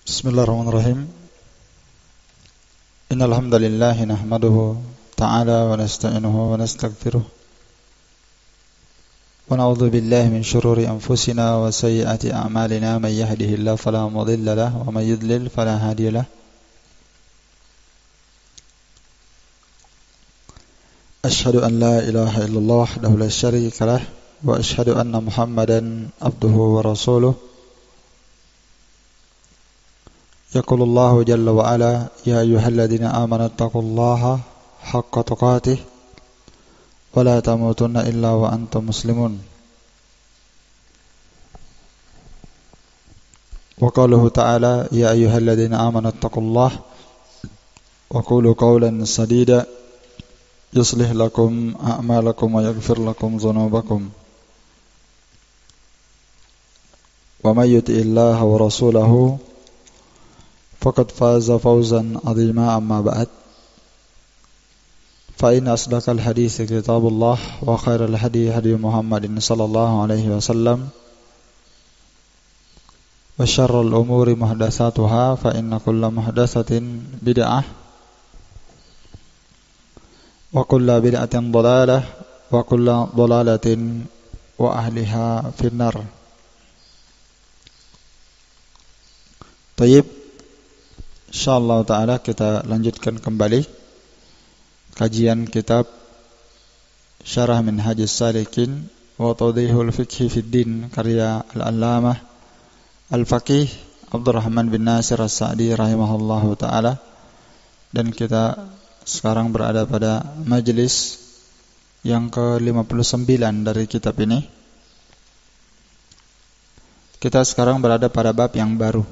Bismillahirrahmanirrahim. Innal hamdalillah nahmaduhu ta'ala wa nasta'inuhu wa nastaghfiruh. Wa na'udzu billahi min shururi anfusina wa sayyiati a'malina may yahdihillahu fala mudilla lahu wa may yudlil fala hadiya lahu. Ashhadu an la ilaha illallah wahdahu la syarika lah wa ashhadu anna Muhammadan abduhu wa rasuluh. يقول الله جل وعلا يا أيها الذين آمنوا اتقوا الله حق تقاته ولا تموتن إلا وأنتم مسلمون وقوله تعالى يا أيها الذين آمنوا اتقوا الله وقولوا قولا سديدا يصلح لكم أعمالكم ويغفر لكم ذنوبكم ومن يطع الله ورسوله فقد فاز فوزا عظيما أما بعد فإن أصدق الحديث كتاب الله وخير الهدي هدي محمد صلى الله عليه وسلم وشر الأمور محدثاتها فإن كل محدثة بدعة وكل بدعة ضلالة وكل ضلالة وأهلها في النار. طيب, insyaallah ta'ala kita lanjutkan kembali kajian kitab Syarah Minhajus Salikin wa Tawdihul Fiqhi fid Din karya Al-Allamah Al-Faqih Abdurrahman bin Nasir As-Sa'di rahimahullahu ta'ala. Dan kita sekarang berada pada majelis yang ke-59 dari kitab ini. Kita sekarang berada pada bab yang baru.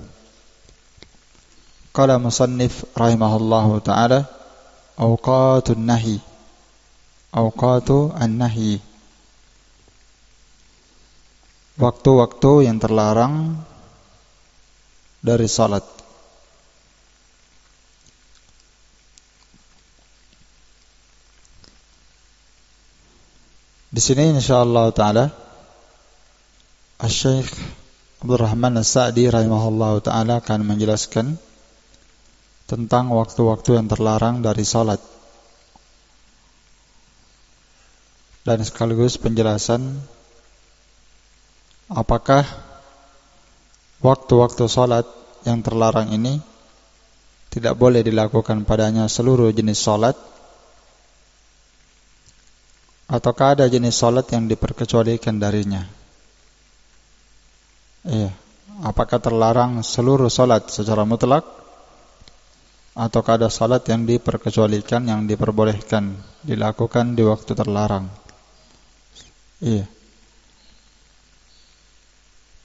Qala musannif rahimahullahu ta'ala awqatun nahi, awqatu an-nahi, waktu-waktu yang terlarang dari salat. Di sini insyaallah ta'ala Asy-Syaikh Abdurrahman As-Sa'di rahimahullahu ta'ala akan menjelaskan tentang waktu-waktu yang terlarang dari salat, dan sekaligus penjelasan apakah waktu-waktu salat yang terlarang ini tidak boleh dilakukan padanya seluruh jenis salat, ataukah ada jenis salat yang diperkecualikan darinya. Apakah terlarang seluruh salat secara mutlak, ataukah ada salat yang diperkecualikan, yang diperbolehkan dilakukan di waktu terlarang.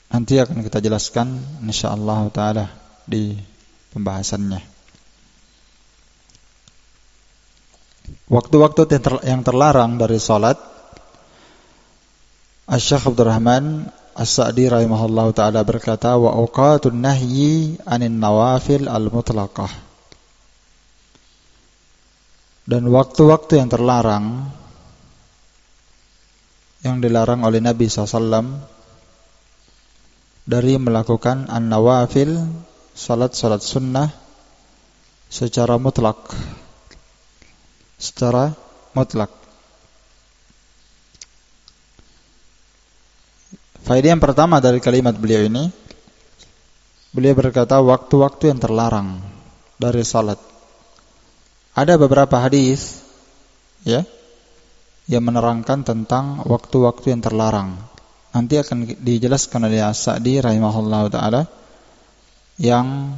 Nanti akan kita jelaskan insyaallah ta'ala di pembahasannya. Waktu-waktu yang terlarang dari salat, Asy-Syaikh Abdurrahman As-Sa'di rahimahullahu ta'ala berkata wa awqatun nahyi 'anil nawafil al-mutlaqah. Dan waktu-waktu yang terlarang, yang dilarang oleh Nabi SAW dari melakukan an-nawafil, salat-salat sunnah secara mutlak. Secara mutlak. Faedah yang pertama dari kalimat beliau ini, beliau berkata waktu-waktu yang terlarang dari salat. Ada beberapa hadis yang menerangkan tentang waktu-waktu yang terlarang. Nanti akan dijelaskan oleh As-Sa'di rahimahullahu ta'ala, yang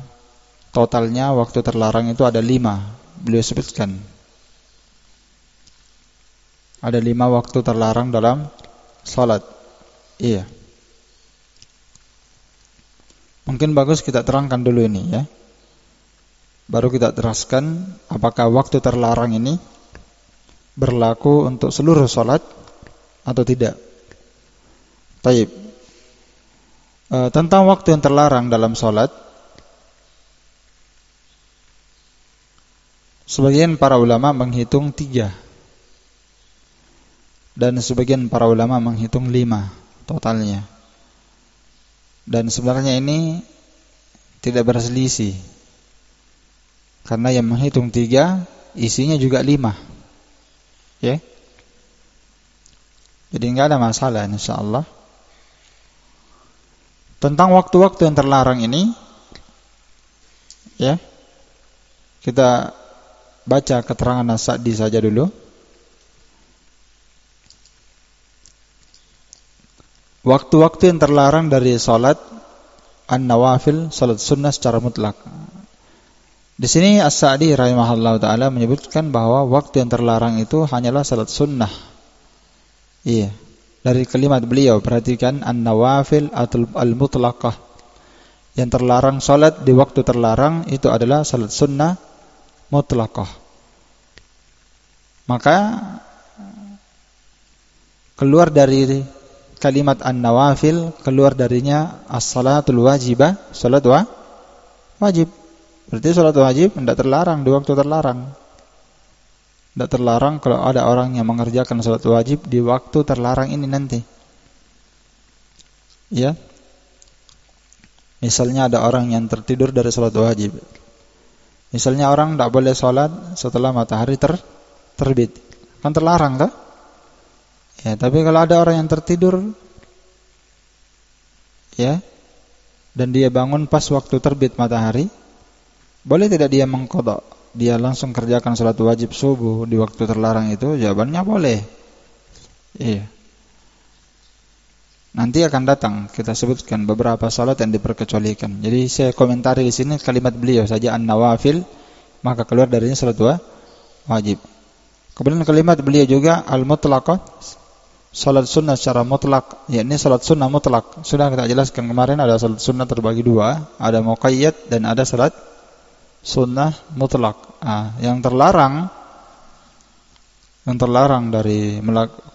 totalnya waktu terlarang itu ada 5. Beliau sebutkan ada 5 waktu terlarang dalam salat. Mungkin bagus kita terangkan dulu ini ya, baru kita teraskan apakah waktu terlarang ini berlaku untuk seluruh salat atau tidak. Baik. Tentang waktu yang terlarang dalam salat, sebagian para ulama menghitung 3 dan sebagian para ulama menghitung 5 totalnya. Dan sebenarnya ini tidak berselisih. Karena yang menghitung 3 isinya juga 5. Ya. Jadi enggak ada masalah insyaallah. Tentang waktu-waktu yang terlarang ini, ya, kita baca keterangan As-Sa'di saja dulu. Waktu-waktu yang terlarang dari salat an-nawafil, salat sunnah secara mutlak. Di sini As-Sa'di rahimahullah taala menyebutkan bahwa waktu yang terlarang itu hanyalah salat sunnah. Iya. Dari kalimat beliau, perhatikan an-nawafil atau al-mutlaqah. Yang terlarang salat di waktu terlarang itu adalah salat sunnah mutlaqah. Maka keluar dari kalimat an-nawafil, keluar darinya as-salatul wajibah, salat wajib. Berarti salat wajib tidak terlarang di waktu terlarang. Tidak terlarang kalau ada orang yang mengerjakan salat wajib di waktu terlarang ini nanti. Ya. Misalnya ada orang yang tertidur dari salat wajib. Misalnya orang tidak boleh salat setelah matahari terbit. Kan terlarang kan? Ya, tapi kalau ada orang yang tertidur, ya, dan dia bangun pas waktu terbit matahari, boleh tidak dia mengqadha? Dia langsung kerjakan salat wajib subuh di waktu terlarang itu? Jawabannya boleh. Iya. Nanti akan datang kita sebutkan beberapa salat yang diperkecualikan. Jadi saya komentari di sini kalimat beliau saja an-nawafil, maka keluar darinya salat wajib. Kemudian kalimat beliau juga al-mutlaqah, salat sunnah secara mutlak, yakni salat sunnah mutlak. Sudah kita jelaskan kemarin, ada salat sunnah terbagi 2, ada muqayyad dan ada salat sunnah mutlak. Yang terlarang dari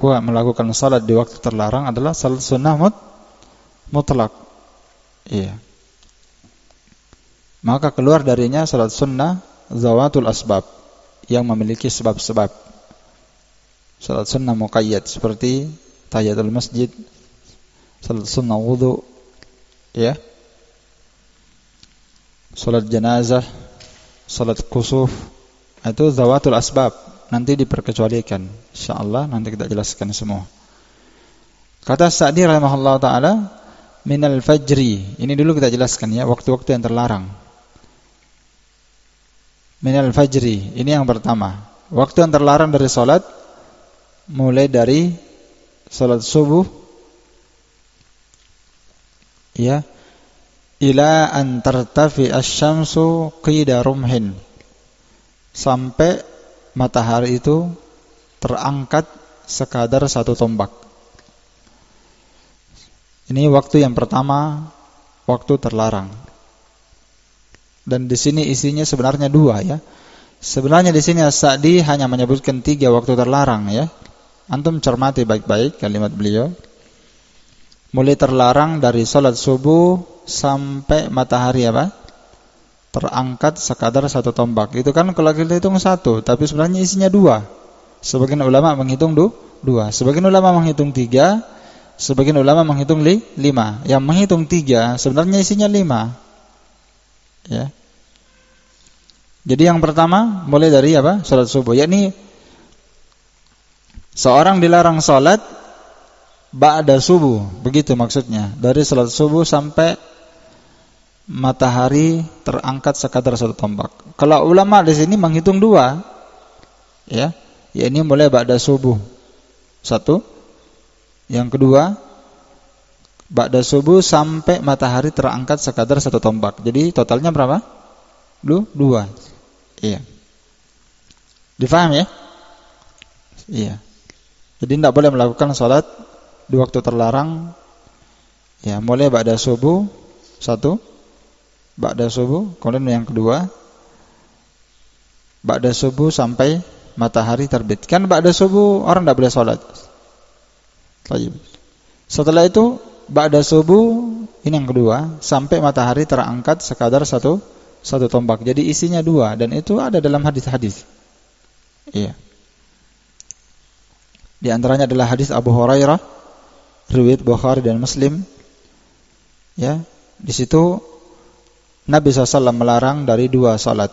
melakukan salat di waktu terlarang adalah salat sunnah mutlak. Iya. Maka keluar darinya salat sunnah zawatul asbab, yang memiliki sebab-sebab. Salat sunnah muqayyad seperti tahiyatul masjid, salat sunnah wudu, ya, salat jenazah, salat kusuf, itu zawatul asbab, nanti diperkecualikan. Insyaallah nanti kita jelaskan semua. Kata Sa'di rahimahullah taala, minal fajri. Ini dulu kita jelaskan ya, waktu-waktu yang terlarang. Minal fajri, ini yang pertama. Waktu yang terlarang dari salat mulai dari salat subuh, ya, ila an tartafi asy-syamsu qida rumhin, sampai matahari itu terangkat sekadar 1 tombak. Ini waktu yang pertama, waktu terlarang. Dan di sini isinya sebenarnya 2 ya. Sebenarnya di sini As-Sa'di hanya menyebutkan 3 waktu terlarang ya. Antum cermati baik-baik kalimat beliau. Mulai terlarang dari salat subuh sampai matahari apa? Terangkat sekadar 1 tombak. Itu kan kalau kita hitung 1, tapi sebenarnya isinya 2. Sebagian ulama menghitung 2. Sebagian ulama menghitung 3. Sebagian ulama menghitung 5. Yang menghitung 3 sebenarnya isinya 5. Ya. Jadi yang pertama mulai dari apa? Salat subuh. Yakni seorang dilarang salat ba'da subuh, begitu maksudnya. Dari salat subuh sampai matahari terangkat sekadar 1 tombak. Kalau ulama di sini menghitung 2, ya, yakni mulai ba'da subuh 1, yang kedua ba'da subuh sampai matahari terangkat sekadar 1 tombak. Jadi totalnya berapa? 2. Iya. Difaham ya? Iya. Jadi tidak boleh melakukan salat di waktu terlarang. Ya, mulai ba'da subuh 1, ba'da subuh, kemudian yang kedua ba'da subuh sampai matahari terbit. Kan ba'da subuh orang tidak boleh salat. Setelah itu ba'da subuh, ini yang kedua, sampai matahari terangkat sekadar 1 tombak. Jadi isinya 2 dan itu ada dalam hadis-hadis. Iya. Di antaranya adalah hadis Abu Hurairah, riwayat Bukhari dan Muslim. Ya, di situ Nabi SAW melarang dari 2 salat.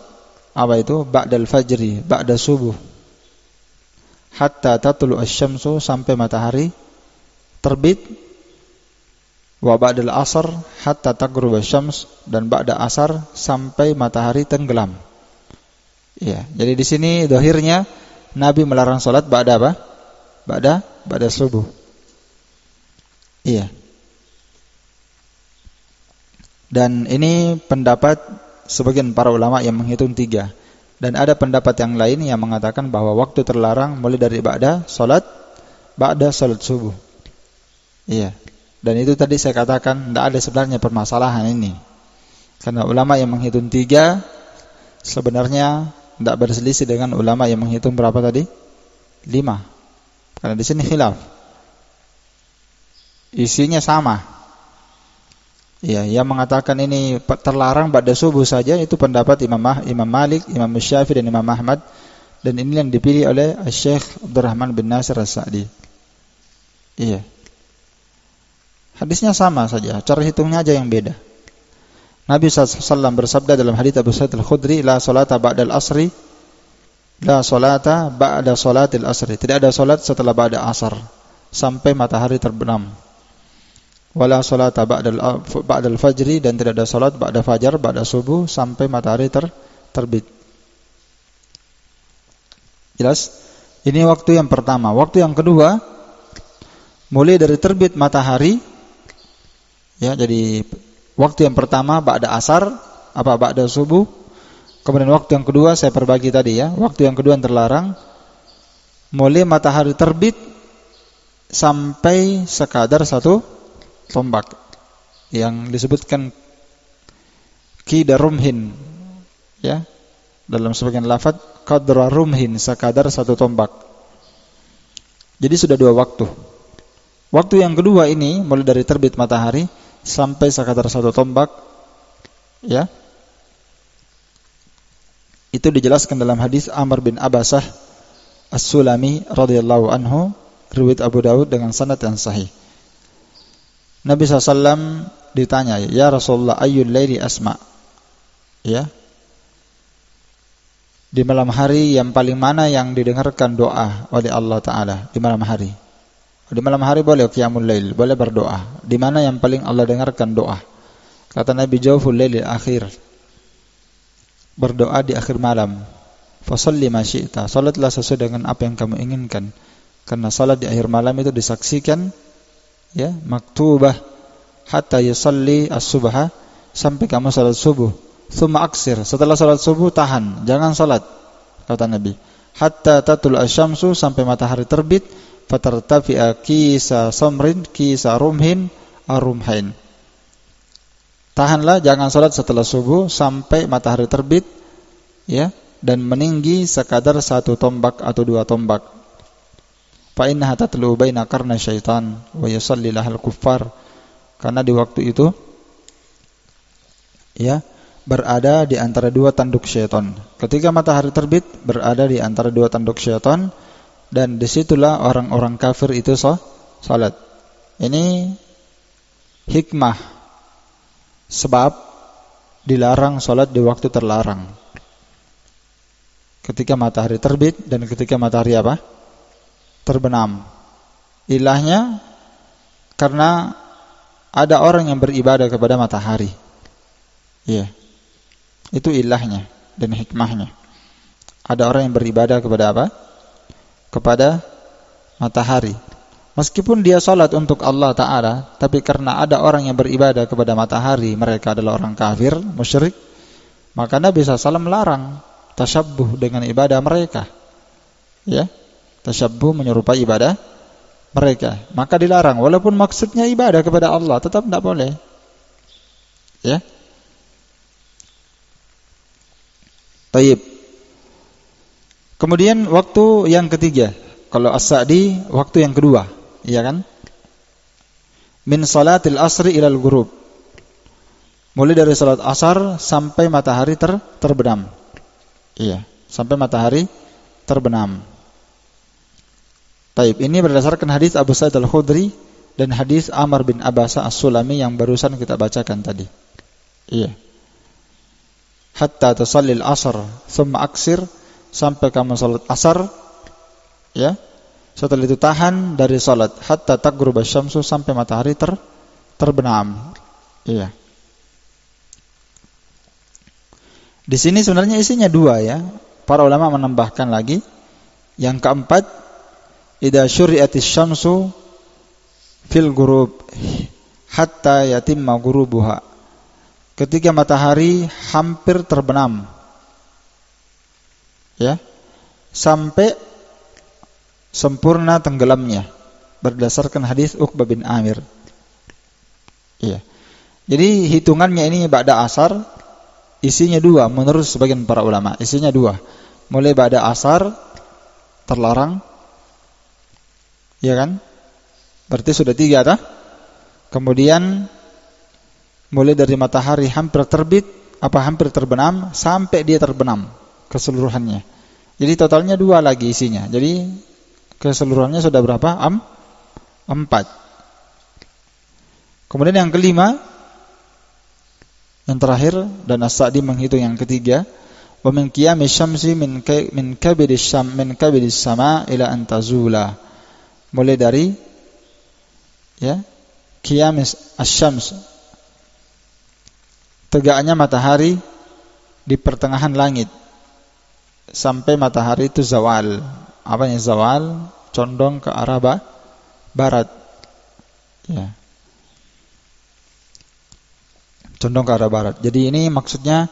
Apa itu? Ba'dal fajri, ba'da subuh. Hatta tatlu asy-syamsu, sampai matahari terbit. Wa ba'dal asar hatta taghrub asy-syams, dan ba'da asar sampai matahari tenggelam. Ya, jadi di sini zahirnya Nabi melarang salat ba'da apa? Ba'da subuh. Iya. Dan ini pendapat sebagian para ulama yang menghitung 3. Dan ada pendapat yang lain yang mengatakan bahwa waktu terlarang mulai dari ba'da salat subuh. Iya. Dan itu tadi saya katakan tidak ada sebenarnya permasalahan ini. Karena ulama yang menghitung 3 sebenarnya tidak berselisih dengan ulama yang menghitung berapa tadi? 5. Karena di sini khilaf. Isinya sama. Ya, yang mengatakan ini terlarang ba'da subuh saja itu pendapat Imam Malik, Imam Syafi'i dan Imam Ahmad, dan ini yang dipilih oleh Syekh Abdurrahman bin Nasir As-Sa'di. Iya. Hadisnya sama saja, cara hitungnya aja yang beda. Nabi SAW bersabda dalam hadits Abu Sa'id Al-Khudri, la salata ba'dal asri, la salata ba'da salatil asri. Tidak ada salat setelah ba'da asar sampai matahari terbenam. Wala salata ba'dal fajri, dan tidak ada salat ba'da fajar, ba'da subuh, sampai matahari terbit. Jelas? Ini waktu yang pertama. Waktu yang kedua, mulai dari terbit matahari, ya, jadi waktu yang pertama ba'da asar, ba'da subuh. Kemudian waktu yang kedua saya perbagi tadi ya. Waktu yang kedua yang terlarang mulai matahari terbit sampai sekadar 1 tombak, yang disebutkan qidar rumhin, ya, dalam sebagian lafaz qadra rumhin, sekadar 1 tombak. Jadi sudah 2 waktu. Waktu yang kedua ini mulai dari terbit matahari sampai sekadar 1 tombak, ya. Itu dijelaskan dalam hadis Amr bin Abasah As-Sulami radhiyallahu anhu, riwayat Abu Dawud dengan sanad yang sahih. Nabi SAW ditanya, ya Rasulullah, ayyul laili asma, ya, di malam hari yang paling mana yang didengarkan doa oleh Allah Ta'ala di malam hari? Di malam hari boleh qiyamul lail, boleh berdoa. Di mana yang paling Allah dengarkan doa? Kata Nabi, jawful lailil akhir, berdoa di akhir malam. Fasalli ma syi'ta, salatlah sesuai dengan apa yang kamu inginkan. Karena salat di akhir malam itu disaksikan, ya, maktubah hatta yusalli as-subha, sampai kamu salat subuh. Tsumma aksir, setelah salat subuh tahan, jangan salat, kata Nabi. Hatta tatul asy-syamsu, sampai matahari terbit. Fatartafi'a kisa samrin kisa rumhin arumhain. Tahanlah, jangan salat setelah subuh sampai matahari terbit, ya, dan meninggi sekadar 1 tombak atau 2 tombak. Fa innaha tatlu baina qarna syaitan wa yusalli lahal kuffar, karena di waktu itu, ya, berada di antara 2 tanduk syaitan. Ketika matahari terbit, berada di antara 2 tanduk syaitan, dan disitulah orang-orang kafir itu salat. Ini hikmah sebab dilarang salat di waktu terlarang, ketika matahari terbit dan ketika matahari terbenam. Ilahnya karena ada orang yang beribadah kepada matahari. Iya. Itu ilahnya dan hikmahnya. Ada orang yang beribadah kepada apa? Kepada matahari. Meskipun dia salat untuk Allah Ta'ala, tapi karena ada orang yang beribadah kepada matahari, mereka adalah orang kafir, musyrik, maka Nabi SAW melarang tasyabbuh dengan ibadah mereka. Ya. Tasyabbuh menyerupai ibadah mereka, maka dilarang. Walaupun maksudnya ibadah kepada Allah, tetap tidak boleh, ya. Taib. Kemudian waktu yang ketiga, kalau As-Sa'di waktu yang kedua, iya kan? Min salatil asri ilal ghurub, mulai dari salat asar sampai matahari terbenam. Iya, sampai matahari terbenam. Taib, ini berdasarkan hadis Abu Sa'id Al-Khudri dan hadis Amr bin Abasa As-Sulami yang barusan kita bacakan tadi. Iya. hatta tusallil asar, thumma aksir, sampai kamu salat asar, ya. Setelah itu tahan dari salat hatta taghrub asy-syamsu, sampai matahari terbenam. Iya. Di sini sebenarnya isinya dua ya. Para ulama menambahkan lagi yang keempat, idza syuri'atis syamsu fil ghurub hatta yatimma ghurubuha. Ketika matahari hampir terbenam, ya, sampai sempurna tenggelamnya, berdasarkan hadis Uqbah bin Amir. Iya. Jadi hitungannya ini ba'da asar, isinya dua menurut sebagian para ulama. Isinya dua. Mulai ba'da asar terlarang, ya kan? Berarti sudah tiga, tak? Kemudian mulai dari matahari hampir terbit, hampir terbenam, sampai dia terbenam keseluruhannya. Jadi totalnya dua lagi isinya. Jadi keseluruhannya sudah berapa? 4. Kemudian yang kelima, yang terakhir, dan As-Sa'di menghitung yang ketiga, wa min qiyamis syamsi min kabidis sama ila an tazula. Mulai dari, ya, qiyamis asy-syams, tegaknya matahari di pertengahan langit sampai matahari itu zawal. Apanya zawal? Condong ke arah barat. Ya. Condong ke arah barat. Jadi ini maksudnya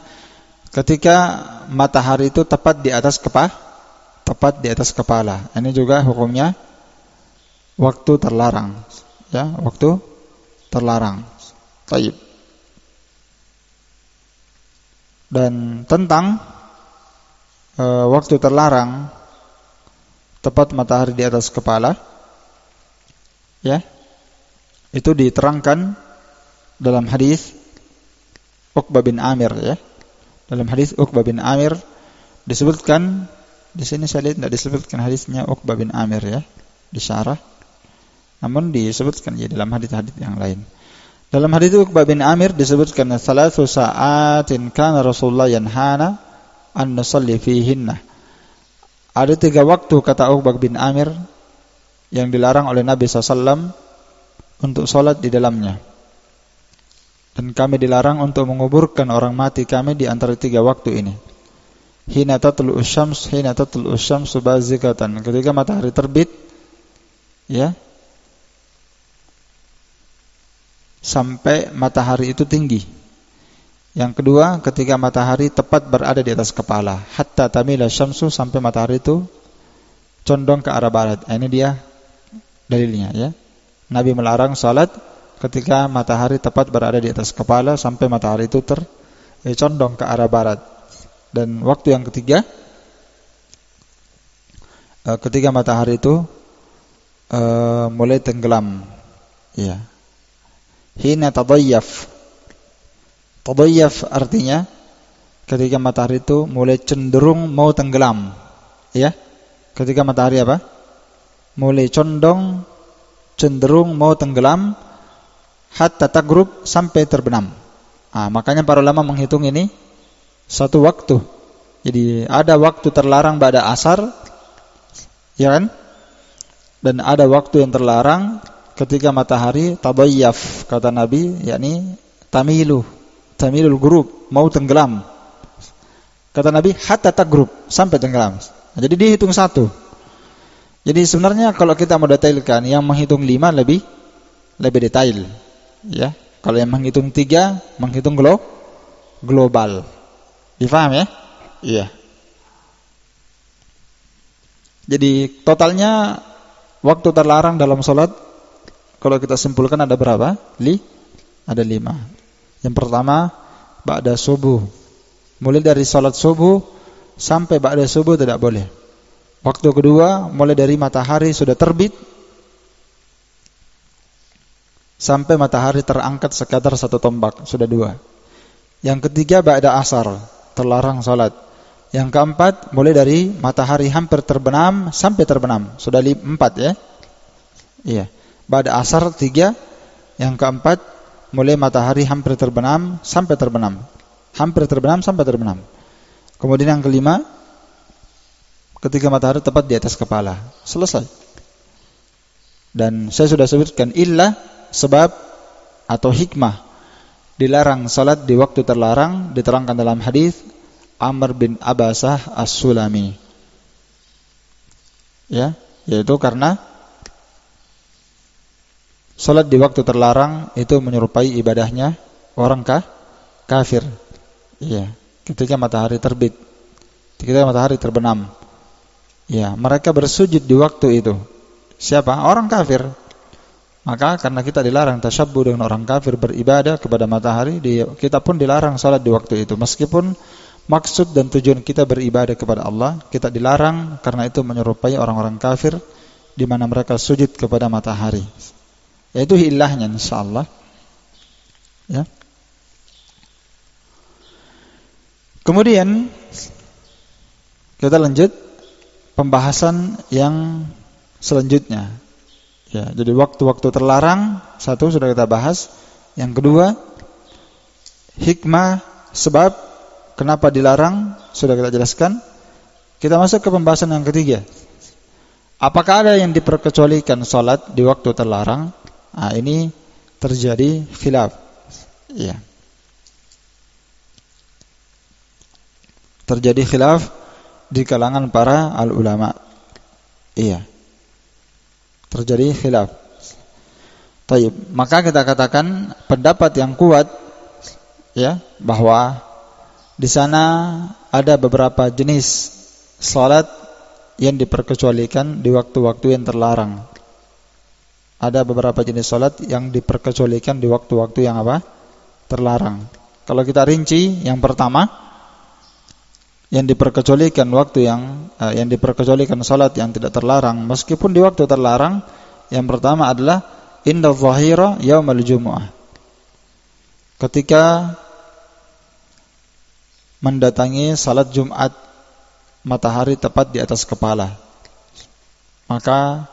ketika matahari itu tepat di atas kepala. Ini juga hukumnya waktu terlarang. Ya, waktu terlarang. Taib. Dan tentang waktu terlarang tepat matahari di atas kepala, ya, itu diterangkan dalam hadis Uqbah bin Amir, ya. Dalam hadis Uqbah bin Amir disebutkan, di sini saya lihat tidak disebutkan hadisnya Uqbah bin Amir, ya, di syarah. Namun disebutkan ya dalam hadis-hadis yang lain. Dalam hadis Uqbah bin Amir disebutkan 3 sa'atin kana Rasulullah yanhana an nusalli fihinna. Ada 3 waktu, kata Uqbah bin Amir, yang dilarang oleh Nabi SAW untuk sholat di dalamnya. Dan kami dilarang untuk menguburkan orang mati kami di antara 3 waktu ini. Hina tatlu'us syamsu bazikatan, ketika matahari terbit, ya, sampai matahari itu tinggi. Yang kedua, ketika matahari tepat berada di atas kepala, hatta tamila syamsu, sampai matahari itu condong ke arah barat. Ini dia dalilnya, ya. Nabi melarang salat ketika matahari tepat berada di atas kepala sampai matahari itu condong ke arah barat. Dan waktu yang ketiga, ketika matahari itu mulai tenggelam, ya. Hina tadayyaf. Tadayyaf artinya ketika matahari itu mulai cenderung mau tenggelam, ya. Ketika matahari apa? Mulai condong, cenderung mau tenggelam, hatta taghrub, sampai terbenam. Makanya para ulama menghitung ini satu waktu. Jadi ada waktu terlarang pada asar, ya kan? Dan ada waktu yang terlarang ketika matahari tadayyaf, kata Nabi, yakni tamilul ghurub, mau tenggelam. Kata Nabi hatta taghrub, sampai tenggelam. Jadi dihitung satu. Jadi sebenarnya kalau kita mau detailkan, yang menghitung 5 lebih detail, ya. Kalau yang menghitung 3 menghitung global. Difaham, ya? Iya. Jadi totalnya waktu terlarang dalam sholat, kalau kita simpulkan ada berapa? Ada 5. Yang pertama, ba'da subuh. Mulai dari sholat subuh sampai ba'da subuh tidak boleh. Waktu kedua, mulai dari matahari sudah terbit sampai matahari terangkat sekadar 1 tombak, sudah 2. Yang ketiga, ba'da asar, terlarang sholat. Yang keempat, mulai dari matahari hampir terbenam sampai terbenam, sudah 4, ya. Iya. Ba'da asar 3. Yang keempat, mulai matahari hampir terbenam sampai terbenam. hampir terbenam sampai terbenam. Kemudian yang kelima, ketika matahari tepat di atas kepala. Selesai. Dan saya sudah sebutkan illah, sebab atau hikmah dilarang salat di waktu terlarang diterangkan dalam hadis Amr bin Abasah As-Sulami. Ya, yaitu karena salat di waktu terlarang itu menyerupai ibadahnya orang kafir. Ya, ketika matahari terbit, ketika matahari terbenam. Ya, mereka bersujud di waktu itu. Siapa? Orang kafir. Maka karena kita dilarang tasyabbuh dengan orang kafir beribadah kepada matahari, kita pun dilarang salat di waktu itu. Meskipun maksud dan tujuan kita beribadah kepada Allah, kita dilarang karena itu menyerupai orang-orang kafir di mana mereka sujud kepada matahari. Yaitu ilahnya insyaallah. Ya. Kemudian kita lanjut pembahasan yang selanjutnya. Ya, jadi waktu-waktu terlarang satu sudah kita bahas. Yang kedua, hikmah sebab kenapa dilarang sudah kita jelaskan. Kita masuk ke pembahasan yang ketiga. Apakah ada yang diperkecualikan salat di waktu terlarang? Nah, ini terjadi khilaf. Ya. Terjadi khilaf di kalangan para al-ulama. Iya. Terjadi khilaf. Taib. Maka kita katakan pendapat yang kuat ya bahwa di sana ada beberapa jenis salat yang diperkecualikan di waktu-waktu yang terlarang. Ada beberapa jenis salat yang diperkecualikan di waktu-waktu yang apa? Terlarang. Kalau kita rinci, yang pertama yang diperkecualikan yang diperkecualikan salat yang tidak terlarang meskipun di waktu terlarang, yang pertama adalah inda dhahira yaumal jumu'ah. Ketika mendatangi salat Jumat, matahari tepat di atas kepala, maka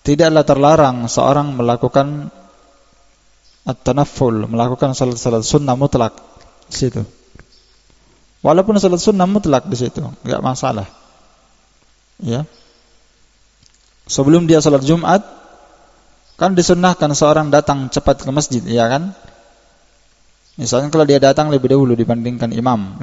tidaklah terlarang seorang melakukan at-tanafful, melakukan salat-salat sunnah mutlak di situ. Walaupun salat sunnah mutlak di situ, enggak masalah. Ya. Sebelum dia salat Jumat, kan disunnahkan seorang datang cepat ke masjid, ya kan? Misalnya kalau dia datang lebih dahulu dibandingkan imam,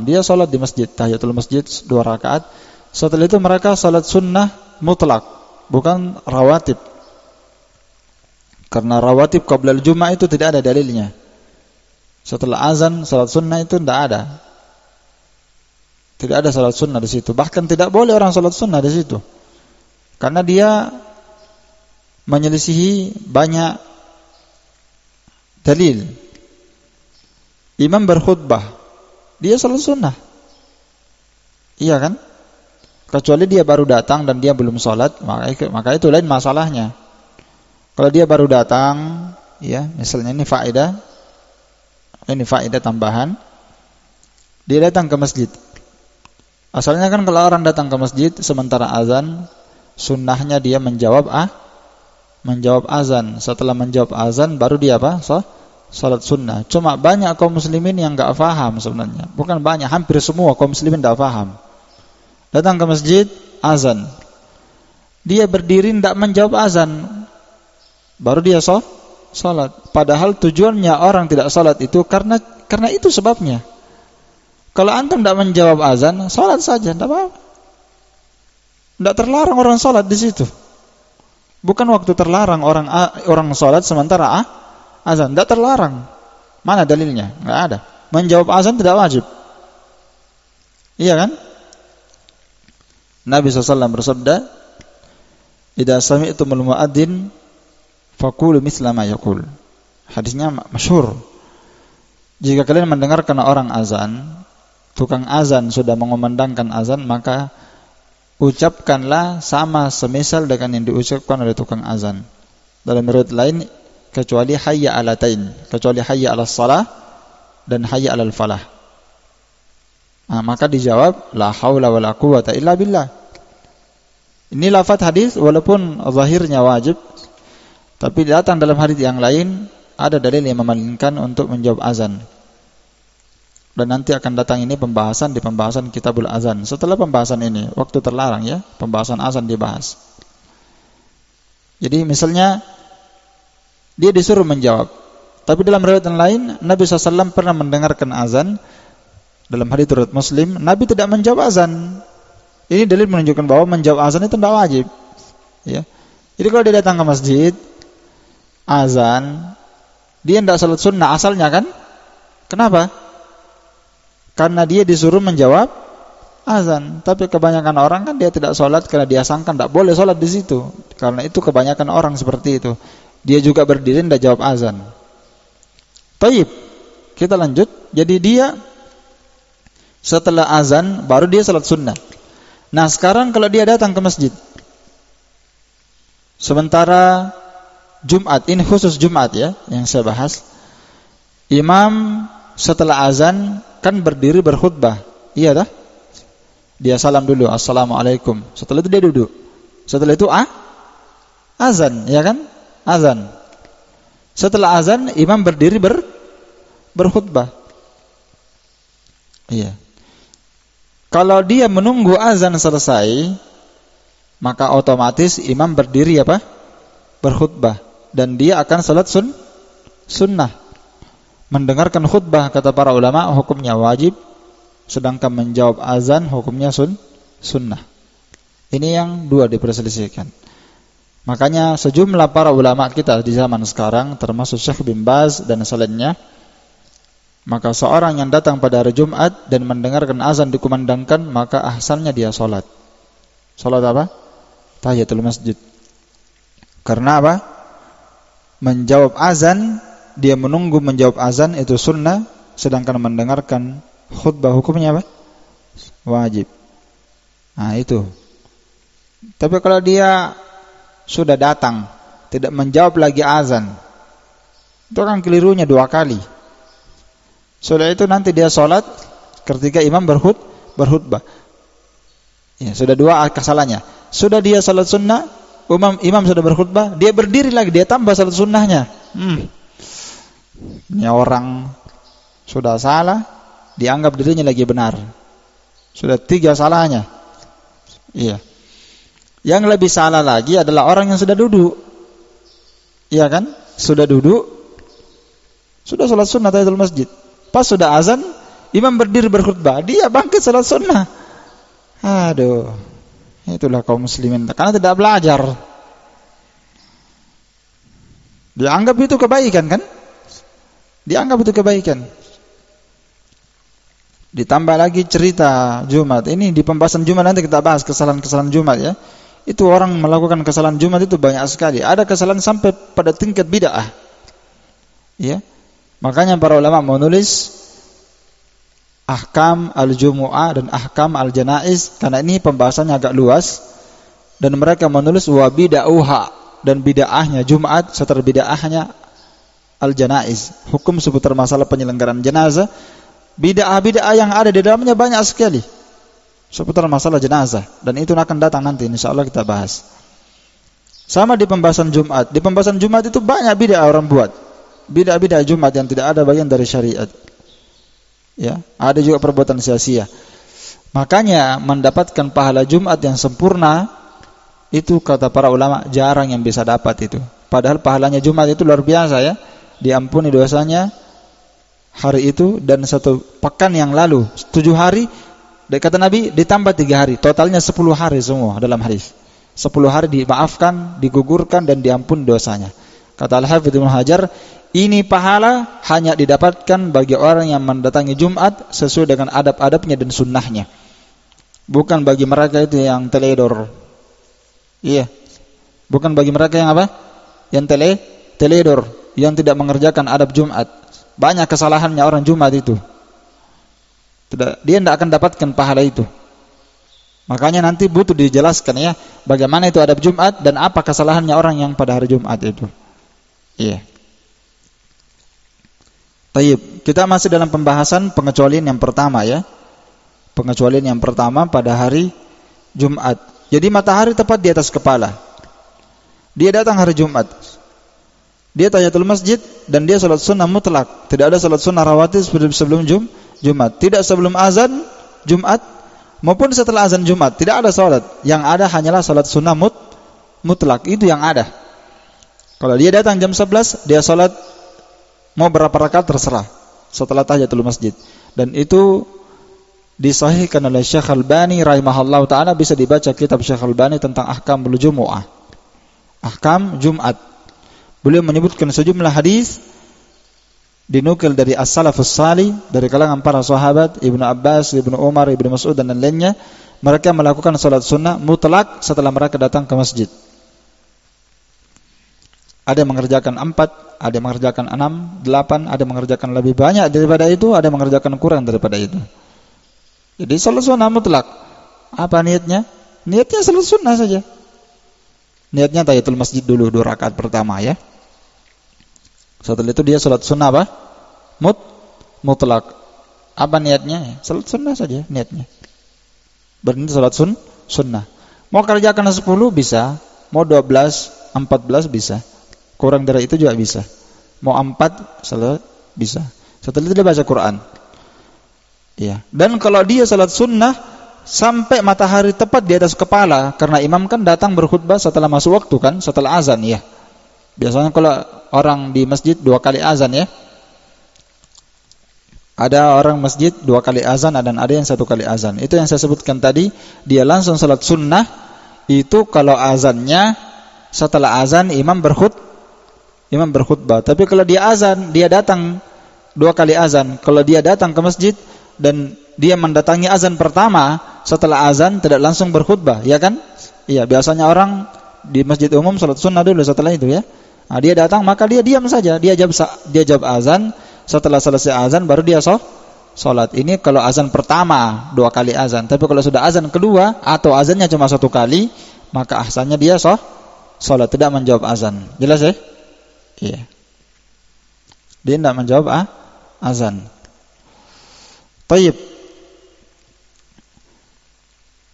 dia salat di masjid, tahiyatul masjid 2 rakaat. Setelah itu mereka salat sunnah mutlak, bukan rawatib. Karena rawatib qabla al-jum'ah itu tidak ada dalilnya. Setelah azan, salat sunnah itu tidak ada. Tidak ada salat sunnah di situ. Bahkan tidak boleh orang salat sunnah di situ. Karena dia menyelisihi banyak dalil. Imam berkhutbah, dia salat sunnah. Iya kan? Kecuali dia baru datang dan dia belum salat, maka itu lain masalahnya. Kalau dia baru datang, ya, misalnya ini faedah tambahan. Dia datang ke masjid. Asalnya kan kalau orang datang ke masjid sementara azan, sunnahnya dia menjawab azan. Setelah menjawab azan baru dia apa? Salat sunnah. Cuma banyak kaum muslimin yang enggak paham sebenarnya. Bukan banyak, hampir semua kaum muslimin enggak paham. Datang ke masjid, azan. Dia berdiri enggak menjawab azan. Baru dia salat. Padahal tujuannya orang tidak salat itu karena itu sebabnya. Kalau antum tidak menjawab azan, salat saja, tidak apa-apa. Tidak terlarang orang salat di situ. Bukan waktu terlarang orang salat sementara azan, tidak terlarang. Mana dalilnya? Tidak ada. Menjawab azan tidak wajib. Iya kan? Nabi SAW bersabda, "Idza sami'tumul muadzin faqulu mithla ma yaqul." Hadisnya masyhur. Jika kalian mendengarkan orang azan, tukang azan sudah mengumandangkan azan, maka ucapkanlah sama semisal dengan yang diucapkan oleh tukang azan. Dalam riwayat lain, kecuali hayya 'alatain, kecuali hayya 'alas shalah dan hayya 'alal falah. Nah, maka dijawab la haula wala quwata illa billah. Ini lafaz hadis walaupun zahirnya wajib, tapi datang dalam hadis yang lain ada dalil yang memalingkan untuk menjawab azan. Dan nanti akan datang ini di pembahasan Kitabul Azan. Setelah pembahasan ini, waktu terlarang ya, pembahasan azan dibahas. Jadi misalnya dia disuruh menjawab, tapi dalam riwayat yang lain Nabi SAW pernah mendengarkan azan. Dalam hadits riwayat Muslim, Nabi tidak menjawab azan. Ini dalil menunjukkan bahwa menjawab azan itu tidak wajib. Ya. Jadi kalau dia datang ke masjid, azan, dia tidak salat sunnah asalnya kan? Kenapa? Karena dia disuruh menjawab azan. Tapi kebanyakan orang kan dia tidak sholat karena dia sangka tidak boleh sholat di situ. Karena itu kebanyakan orang seperti itu. Dia juga berdiri tidak jawab azan. Taib, kita lanjut. Jadi dia setelah azan baru dia sholat sunnah. Nah sekarang kalau dia datang ke masjid, sementara Jumat, ini khusus Jumat ya yang saya bahas, imam setelah azan kan berdiri berkhutbah, iya dah? Dia salam dulu, assalamualaikum. Setelah itu dia duduk. Setelah itu azan, ya kan? Azan. Setelah azan, imam berdiri berkhutbah. Iya. Kalau dia menunggu azan selesai, maka otomatis imam berdiri apa? Berkhutbah. Dan dia akan salat sunnah. Mendengarkan khutbah kata para ulama hukumnya wajib, sedangkan menjawab azan hukumnya sunnah. Ini yang dua diperselisihkan. Makanya sejumlah para ulama kita di zaman sekarang termasuk Syekh bin Baz dan selainnya, maka seorang yang datang pada hari Jumat dan mendengarkan azan dikumandangkan, maka ahsannya dia sholat. Sholat apa? Tahiyatul masjid. Karena apa? Menjawab azan, dia menunggu menjawab azan itu sunnah, sedangkan mendengarkan khutbah hukumnya apa? Wajib. Nah itu. Tapi kalau dia sudah datang, tidak menjawab lagi azan, itu kan kelirunya dua kali. Sudah itu nanti dia sholat ketika imam berkhutbah. Ya, sudah dua kesalahannya. Sudah dia sholat sunnah, imam sudah berkhutbah, dia berdiri lagi, dia tambah sholat sunnahnya. Ini orang sudah salah, dianggap dirinya lagi benar. Sudah tiga salahnya. Iya. Yang lebih salah lagi adalah orang yang sudah duduk. Iya kan? Sudah duduk, sudah sholat sunnah tahiyatul masjid. Pas sudah azan, imam berdiri berkhutbah, dia bangkit sholat sunnah. Aduh, itulah kaum muslimin karena tidak belajar. Dianggap itu kebaikan kan? Dianggap itu kebaikan. Ditambah lagi cerita Jumat. Ini di pembahasan Jumat nanti kita bahas kesalahan-kesalahan Jumat ya. Itu orang melakukan kesalahan Jumat itu banyak sekali. Ada kesalahan sampai pada tingkat bid'ah. Ya. Makanya para ulama menulis ahkam al-jumu'ah dan ahkam al-janaiz karena ini pembahasannya agak luas, dan mereka menulis wa bid'auha, dan bid'ahnya Jumat serta bid'ahnya al-janaiz, hukum seputar masalah penyelenggaraan jenazah. Bid'ah-bid'ah yang ada di dalamnya banyak sekali seputar masalah jenazah, dan itu akan datang nanti insyaallah kita bahas. Sama di pembahasan Jumat. Di pembahasan Jumat itu banyak bid'ah orang buat. Bid'ah Jumat yang tidak ada bagian dari syariat. Ya, ada juga perbuatan sia-sia. Makanya mendapatkan pahala Jumat yang sempurna itu kata para ulama jarang yang bisa dapat itu. Padahal pahalanya Jumat itu luar biasa ya. Diampuni dosanya hari itu dan satu pekan yang lalu 7 hari, kata Nabi ditambah 3 hari, totalnya 10 hari semua dalam hadis. 10 hari dimaafkan, digugurkan dan diampuni dosanya. Kata Al-Hafidz Ibnu Hajar, ini pahala hanya didapatkan bagi orang yang mendatangi Jumat sesuai dengan adab-adabnya dan sunnahnya. Bukan bagi mereka itu yang teledor. Iya. Bukan bagi mereka yang apa? Yang teledor, yang tidak mengerjakan adab Jumat. Banyak kesalahannya orang Jumat itu. Dia tidak akan dapatkan pahala itu. Makanya nanti butuh dijelaskan ya, bagaimana itu adab Jumat dan apa kesalahannya orang yang pada hari Jumat itu. Iya. Baik, kita masih dalam pembahasan pengecualian yang pertama ya. Pengecualian yang pertama pada hari Jumat. Jadi matahari tepat di atas kepala. Dia datang hari Jumat. Dia tahiyatul masjid dan dia salat sunnah mutlak. Tidak ada salat sunnah rawatib sebelum Jumat. Tidak sebelum azan Jumat maupun setelah azan Jumat. Tidak ada salat. Yang ada hanyalah salat sunnah mutlak. Itu yang ada. Kalau dia datang jam 11, dia salat mau berapa rakaat terserah setelah tahiyatul masjid. Dan itu disahihkan oleh Syekh Albani rahimahullah ta'ala. Bisa dibaca kitab Syekh Albani tentang ahkamul jumu'ah, ahkam Jumat. Beliau menyebutkan sejumlah hadis dinukil dari as-salafus salih, dari kalangan para sahabat, Ibnu Abbas, Ibnu Umar, Ibnu Mas'ud dan lainnya. Mereka melakukan salat sunnah mutlak setelah mereka datang ke masjid. Ada yang mengerjakan 4, ada yang mengerjakan 6, 8, ada yang mengerjakan lebih banyak daripada itu, ada yang mengerjakan kurang daripada itu. Jadi salat sunnah mutlak. Apa niatnya? Niatnya salat sunnah saja. Niatnya tahiyatul masjid dulu 2 rakaat pertama ya. Setelah itu dia salat sunnah apa? Mutlak. Apa niatnya? Salat sunnah saja niatnya. Berarti salat sunnah. Mau kerjakan 10 bisa, mau 12, 14 bisa. Kurang dari itu juga bisa. Mau 4 bisa. Setelah itu dia baca Quran. Ya. Dan kalau dia salat sunnah sampai matahari tepat di atas kepala, karena imam kan datang berkhutbah setelah masuk waktu kan, setelah azan ya. Biasanya kalau orang di masjid 2 kali azan ya. Ada orang masjid 2 kali azan dan ada yang 1 kali azan. Itu yang saya sebutkan tadi, dia langsung salat sunnah itu kalau azannya setelah azan imam berkhutbah. Tapi kalau dia azan, dia datang 2 kali azan. Kalau dia datang ke masjid dan dia mendatangi azan pertama, setelah azan tidak langsung berkhutbah, ya kan? Iya, biasanya orang di masjid umum salat sunnah dulu setelah itu ya. Nah, dia datang maka dia diam saja, dia jawab azan, setelah selesai azan baru dia salat. Ini kalau azan pertama 2 kali azan. Tapi kalau sudah azan kedua atau azannya cuma 1 kali, maka ahsannya dia salat, tidak menjawab azan. Jelas ya? Iya. Dia tidak menjawab azan. Tayyib.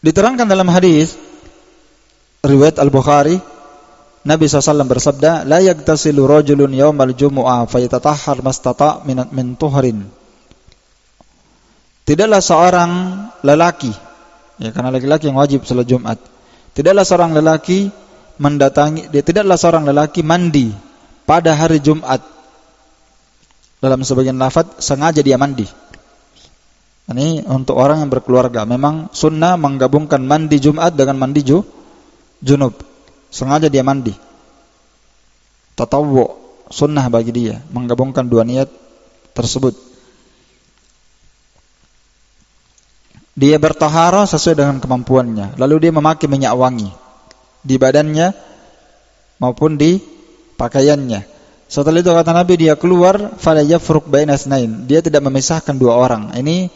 Diterangkan dalam hadis riwayat Al-Bukhari, Nabi SAW bersabda, la yagtasilu rajulun yawmal jumu'ah fayatatahhar mastata' min tuhrin. Tidaklah seorang lelaki, ya karena laki-laki yang wajib salat Jumat. Tidaklah seorang lelaki mandi pada hari Jumat. Dalam sebagian lafaz sengaja dia mandi. Ini untuk orang yang berkeluarga. Memang sunnah menggabungkan mandi Jumat dengan mandi junub. Sengaja dia mandi. Tatawwu, sunnah bagi dia menggabungkan 2 niat tersebut. Dia bertaharah sesuai dengan kemampuannya. Lalu dia memakai minyak wangi di badannya maupun di pakaiannya. Setelah itu kata Nabi, dia keluar fala yafruq baina itsnain. Dia tidak memisahkan 2 orang. Ini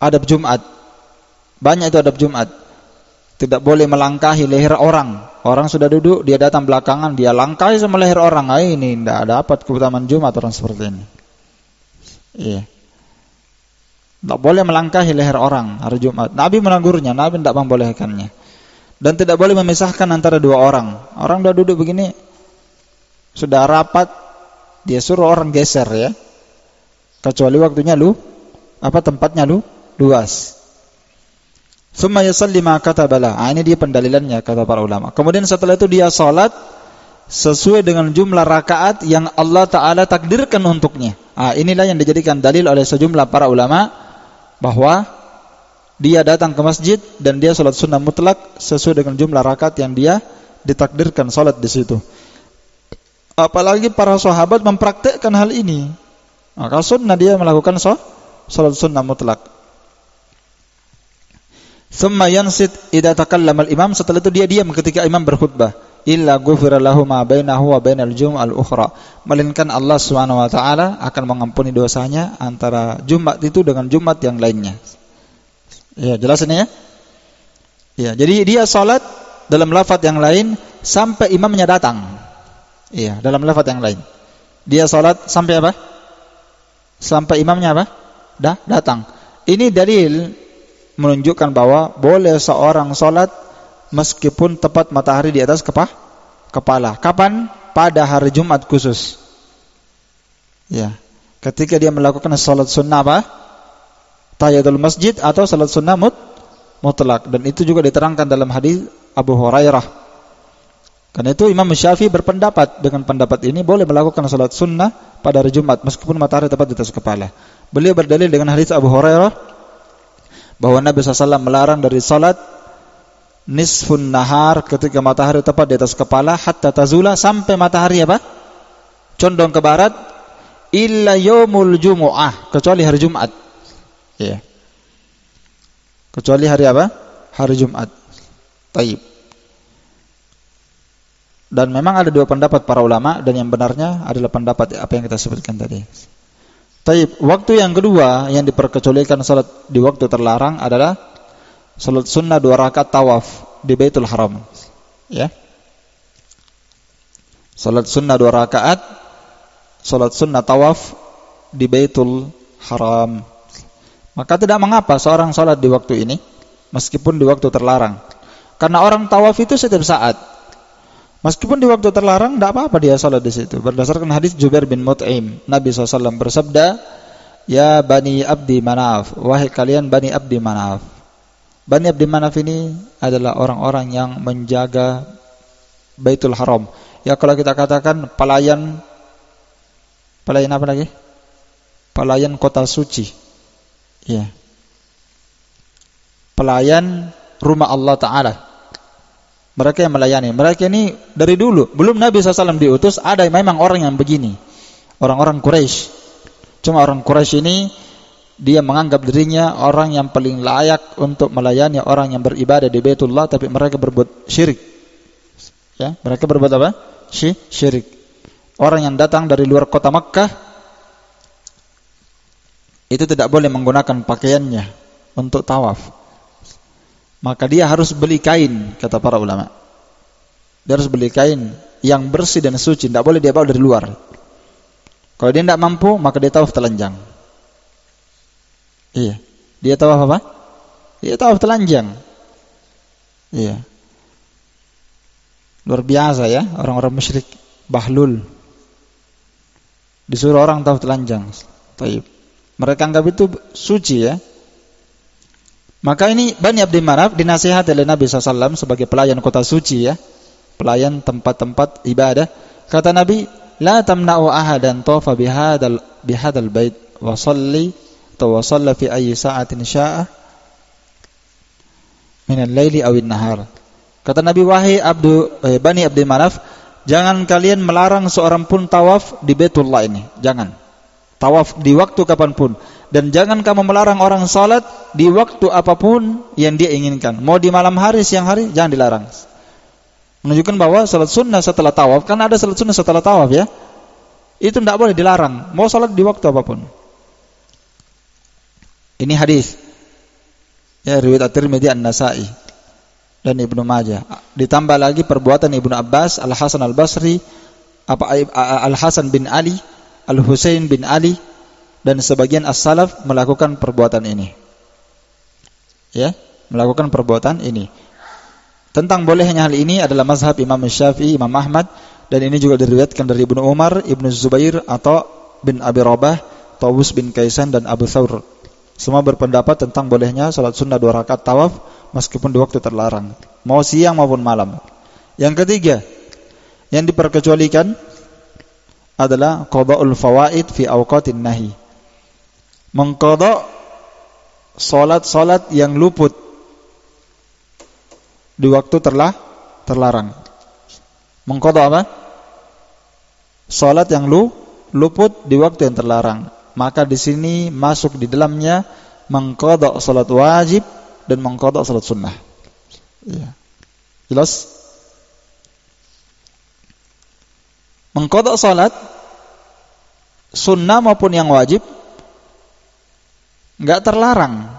adab Jumat. Banyak itu adab Jumat. Tidak boleh melangkahi leher orang. Orang sudah duduk, dia datang belakangan, dia langkahi sama leher orang. Ini tidak dapat keutamaan Jumat orang seperti ini. Iya. Tidak boleh melangkahi leher orang hari Jumat. Nabi menegurnya, Nabi tidak membolehkannya. Dan tidak boleh memisahkan antara 2 orang. Orang sudah duduk begini, sudah rapat, dia suruh orang geser ya. Kecuali waktunya tempatnya luas. Tsumma yusalli ma katabala. Ini dia pendalilannya kata para ulama. Kemudian setelah itu dia salat sesuai dengan jumlah rakaat yang Allah Ta'ala takdirkan untuknya. Inilah yang dijadikan dalil oleh sejumlah para ulama bahwa dia datang ke masjid dan dia salat sunnah mutlak sesuai dengan jumlah rakaat yang dia ditakdirkan salat di situ. Apalagi para sahabat mempraktikkan hal ini. Maka sunnah dia melakukan salat sunnah mutlak. Tsumma yansit idza takallama al-imam. Setelah itu dia diam ketika imam berkhutbah. Illa ghufira lahu ma bainahu wa bainal jum'al ukhra. Melainkan Allah Subhanahu wa taala akan mengampuni dosanya antara Jumat itu dengan Jumat yang lainnya. Ya, jelas ini ya? Ya, jadi dia salat dalam lafaz yang lain sampai imamnya datang. Iya, dalam lafaz yang lain. Dia salat sampai apa? Sampai imamnya apa? Datang. Ini dalil menunjukkan bahwa boleh seorang salat meskipun tepat matahari di atas kepala. Kapan? Pada hari Jumat khusus. Ya. Ketika dia melakukan salat sunnah apa? tahiyatul masjid atau salat sunnah mutlak. Dan itu juga diterangkan dalam hadis Abu Hurairah. Karena itu Imam Syafi'i berpendapat dengan pendapat ini boleh melakukan salat sunnah pada hari Jumat meskipun matahari tepat di atas kepala. Beliau berdalil dengan hadis Abu Hurairah bahwa Nabi SAW melarang dari salat nisfun nahar ketika matahari tepat di atas kepala hatta tazula, sampai matahari apa? Condong ke barat, illa yaumul jumu'ah, kecuali hari Jumat. Ya. Kecuali hari apa? Hari Jumat. Taib. Dan memang ada dua pendapat para ulama, dan yang benarnya adalah pendapat apa yang kita sebutkan tadi. Taib. Waktu yang kedua yang diperkecualikan salat di waktu terlarang adalah salat sunnah 2 rakaat tawaf di Baitul Haram. Ya. Salat sunnah 2 rakaat, salat sunnah tawaf di Baitul Haram. Maka tidak mengapa seorang salat di waktu ini meskipun di waktu terlarang. Karena orang tawaf itu setiap saat. Meskipun di waktu terlarang, tidak apa-apa dia salat di situ. Berdasarkan hadis Jubair bin Mut'im, Nabi SAW bersabda, "Ya Bani Abdi Manaf, wahai kalian Bani Abdi Manaf." Bani Abdi Manaf ini adalah orang-orang yang menjaga Baitul Haram. Ya kalau kita katakan pelayan apa lagi? Pelayan kota suci. Ya. Pelayan rumah Allah Ta'ala. Mereka yang melayani. Mereka ini dari dulu, belum Nabi SAW diutus, ada memang orang yang begini. Orang-orang Quraisy. Cuma orang Quraisy ini, dia menganggap dirinya orang yang paling layak untuk melayani orang yang beribadah di Baitullah, tapi mereka berbuat syirik. Ya, mereka berbuat apa? Syirik. Orang yang datang dari luar kota Makkah, itu tidak boleh menggunakan pakaiannya untuk tawaf. Maka dia harus beli kain, kata para ulama. Dia harus beli kain yang bersih dan suci, tidak boleh dia bawa dari luar. Kalau dia tidak mampu, maka dia tawaf telanjang. Iya, dia tawaf apa? Dia tawaf telanjang. Iya. Luar biasa ya, orang-orang musyrik bahlul. Disuruh orang tawaf telanjang. Taib. Mereka anggap itu suci ya. Maka ini Bani Abdi Manaf dinasihati oleh Nabi SAW sebagai pelayan kota suci ya, pelayan tempat-tempat ibadah. Kata Nabi, la tamna'u ahadan tawafa bihadal bait wa salli wa shalla fi ayyi sa'atin sya'a min al-laili aw an-nahar. Kata Nabi, wahai Bani Abdi Manaf, jangan kalian melarang seorang pun tawaf di Baitullah ini, jangan. Tawaf di waktu kapanpun. Dan jangan kamu melarang orang salat di waktu apapun yang dia inginkan. Mau di malam hari, siang hari, jangan dilarang. Menunjukkan bahwa salat sunnah setelah tawaf, kan ada salat sunnah setelah tawaf ya, itu tidak boleh dilarang. Mau salat di waktu apapun. Ini hadis ya, riwayat At-Tirmidzi, An-Nasa'i dan Ibnu Majah. Ditambah lagi perbuatan Ibnu Abbas, Al-Hasan Al-Basri, Al-Hasan bin Ali, Al-Husain bin Ali, dan sebagian as-salaf melakukan perbuatan ini. Ya, melakukan perbuatan ini. Tentang bolehnya hal ini adalah mazhab Imam Syafi'i, Imam Ahmad, dan ini juga diriwayatkan dari Ibnu Umar, Ibnu Zubair, atau bin Abi Rabah, Tawus bin Kaisan, dan Abu Thawr. Semua berpendapat tentang bolehnya salat sunnah 2 rakaat tawaf meskipun di waktu terlarang, mau siang maupun malam. Yang ketiga, yang diperkecualikan adalah qada'ul fawaid fi awqatin nahi. Mengqada' salat-salat yang luput di waktu terlarang. Mengqada' apa? Salat yang luput di waktu yang terlarang. Maka di sini masuk di dalamnya mengqada' salat wajib dan mengqada' salat sunnah. Ya. Jelas? Mengqada' salat sunnah maupun yang wajib enggak terlarang,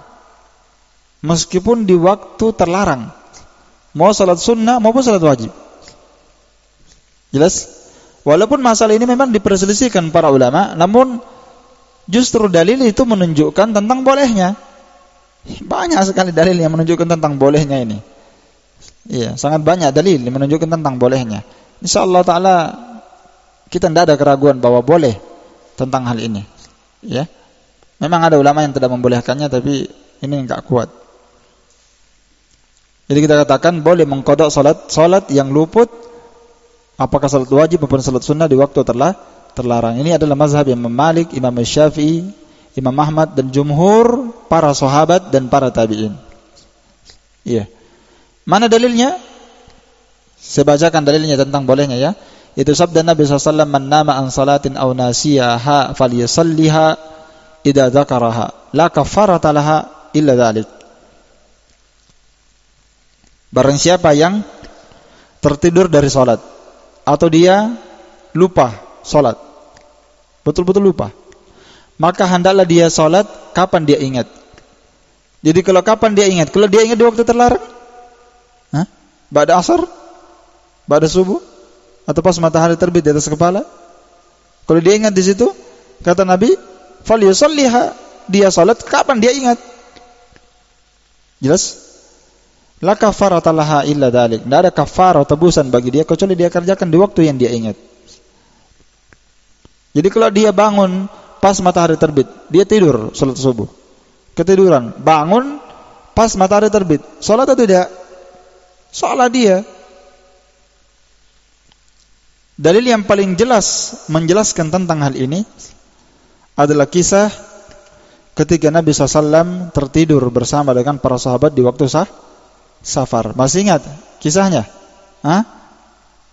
meskipun di waktu terlarang. Mau salat sunnah maupun salat wajib. Jelas? Walaupun masalah ini memang diperselisihkan para ulama, namun justru dalil itu menunjukkan tentang bolehnya. Banyak sekali dalil yang menunjukkan tentang bolehnya ini. Iya, sangat banyak dalil yang menunjukkan tentang bolehnya. Insyaallah taala kita tidak ada keraguan bahwa boleh tentang hal ini. Ya. Memang ada ulama yang tidak membolehkannya, tapi ini enggak kuat. Jadi kita katakan boleh mengqadha salat yang luput, apakah salat wajib maupun salat sunnah di waktu terlarang. Ini adalah mazhab Imam Malik, Imam Syafi'i, Imam Ahmad dan jumhur para sahabat dan para tabi'in. Iya. Mana dalilnya? Saya bacakan dalilnya tentang bolehnya ya. Itu sabda Nabi SAW, "Man nama an salatin aw nasiyaha falyasalliha idza dzakaraha, la kafarata laha illa dzalik." Barang siapa yang tertidur dari salat atau dia lupa salat, betul-betul lupa, maka hendaklah dia salat kapan dia ingat. Jadi kalau kapan dia ingat? Kalau dia ingat di waktu terlarang, ba'da asar, ba'da subuh, atau pas matahari terbit di atas kepala. Kalau dia ingat di situ, kata Nabi, falyusalliha, dia salat kapan dia ingat. Jelas? La kafarata laha illa dzalik. Tidak ada kafarah tebusan bagi dia kecuali dia kerjakan di waktu yang dia ingat. Jadi kalau dia bangun pas matahari terbit, dia tidur salat subuh, ketiduran, bangun pas matahari terbit, salat atau tidak? Salat dia. Dalil yang paling jelas menjelaskan tentang hal ini adalah kisah ketika Nabi SAW tertidur bersama dengan para sahabat di waktu safar. Masih ingat kisahnya?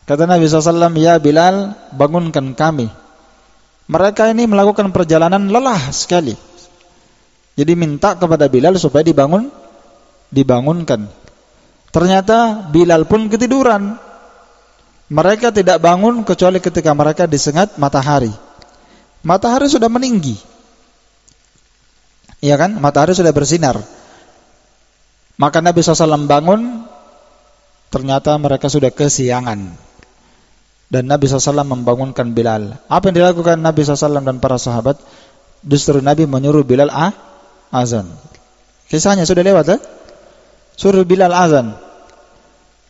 Kata Nabi SAW, "Ya Bilal, bangunkan kami." Mereka ini melakukan perjalanan lelah sekali. Jadi minta kepada Bilal supaya dibangunkan. Ternyata Bilal pun ketiduran. Mereka tidak bangun kecuali ketika mereka disengat matahari. Matahari sudah meninggi. Iya kan? Matahari sudah bersinar. Maka Nabi SAW bangun, ternyata mereka sudah kesiangan. Dan Nabi SAW membangunkan Bilal. Apa yang dilakukan Nabi SAW dan para sahabat? Justru Nabi menyuruh Bilal azan. Kisahnya sudah lewat ya? Suruh Bilal azan.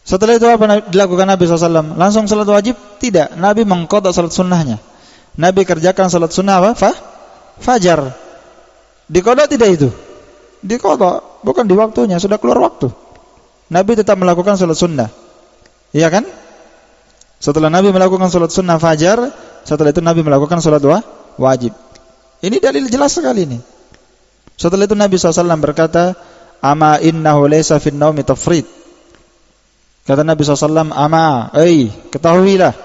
Setelah itu apa dilakukan Nabi SAW? Langsung salat wajib? Tidak. Nabi mengqadha salat sunnahnya. Nabi kerjakan salat sunnah apa? Fajar. Diqadha tidak itu? Diqadha. Bukan di waktunya, sudah keluar waktu. Nabi tetap melakukan salat sunnah. Iya kan? Setelah Nabi melakukan salat sunnah fajar, setelah itu Nabi melakukan salat wajib. Ini dalil jelas sekali ini. Setelah itu Nabi SAW berkata, "Ama innahu laysa fin naumi tafrid." Kata Nabi SAW, ketahuilah,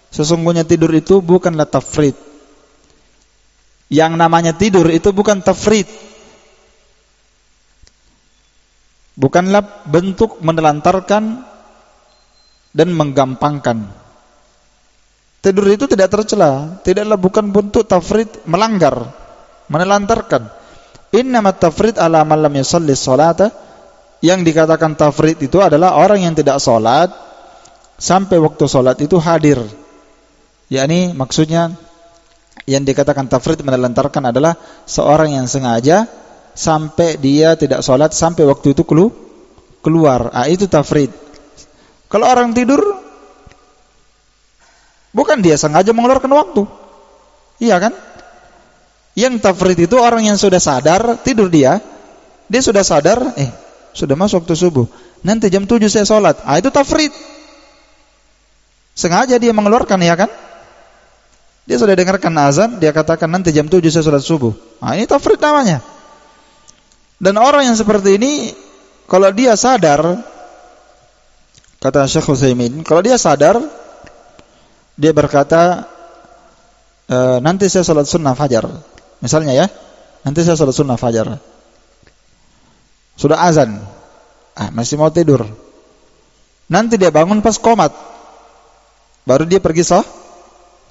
sesungguhnya tidur itu bukanlah tafrid. Yang namanya tidur itu bukan tafrid. Bukanlah bentuk menelantarkan dan menggampangkan. Tidur itu tidak tercela, bukan bentuk tafrid, melanggar, menelantarkan. Innamat tafrid ala man lam yusalli sholata. Yang dikatakan tafrid itu adalah orang yang tidak sholat sampai waktu sholat itu hadir. Yakni maksudnya yang dikatakan tafrid menelantarkan adalah seorang yang sengaja sampai dia tidak sholat sampai waktu itu keluar. Itu tafrid. Kalau orang tidur, bukan dia sengaja mengeluarkan waktu. Iya kan? Yang tafrid itu orang yang sudah sadar, tidur dia sudah sadar, sudah masuk waktu subuh, nanti jam 7 saya sholat. Itu tafrid. Sengaja dia mengeluarkan, ya kan? Dia sudah dengarkan azan, dia katakan nanti jam 7 saya sholat subuh. Ini tafrid namanya. Dan orang yang seperti ini, kalau dia sadar, kata Syekh Utsaimin, kalau dia sadar, dia berkata, nanti saya sholat sunnah fajar. Misalnya ya, nanti saya sholat sunnah fajar. Sudah azan, masih mau tidur. Nanti dia bangun pas qomat, baru dia pergi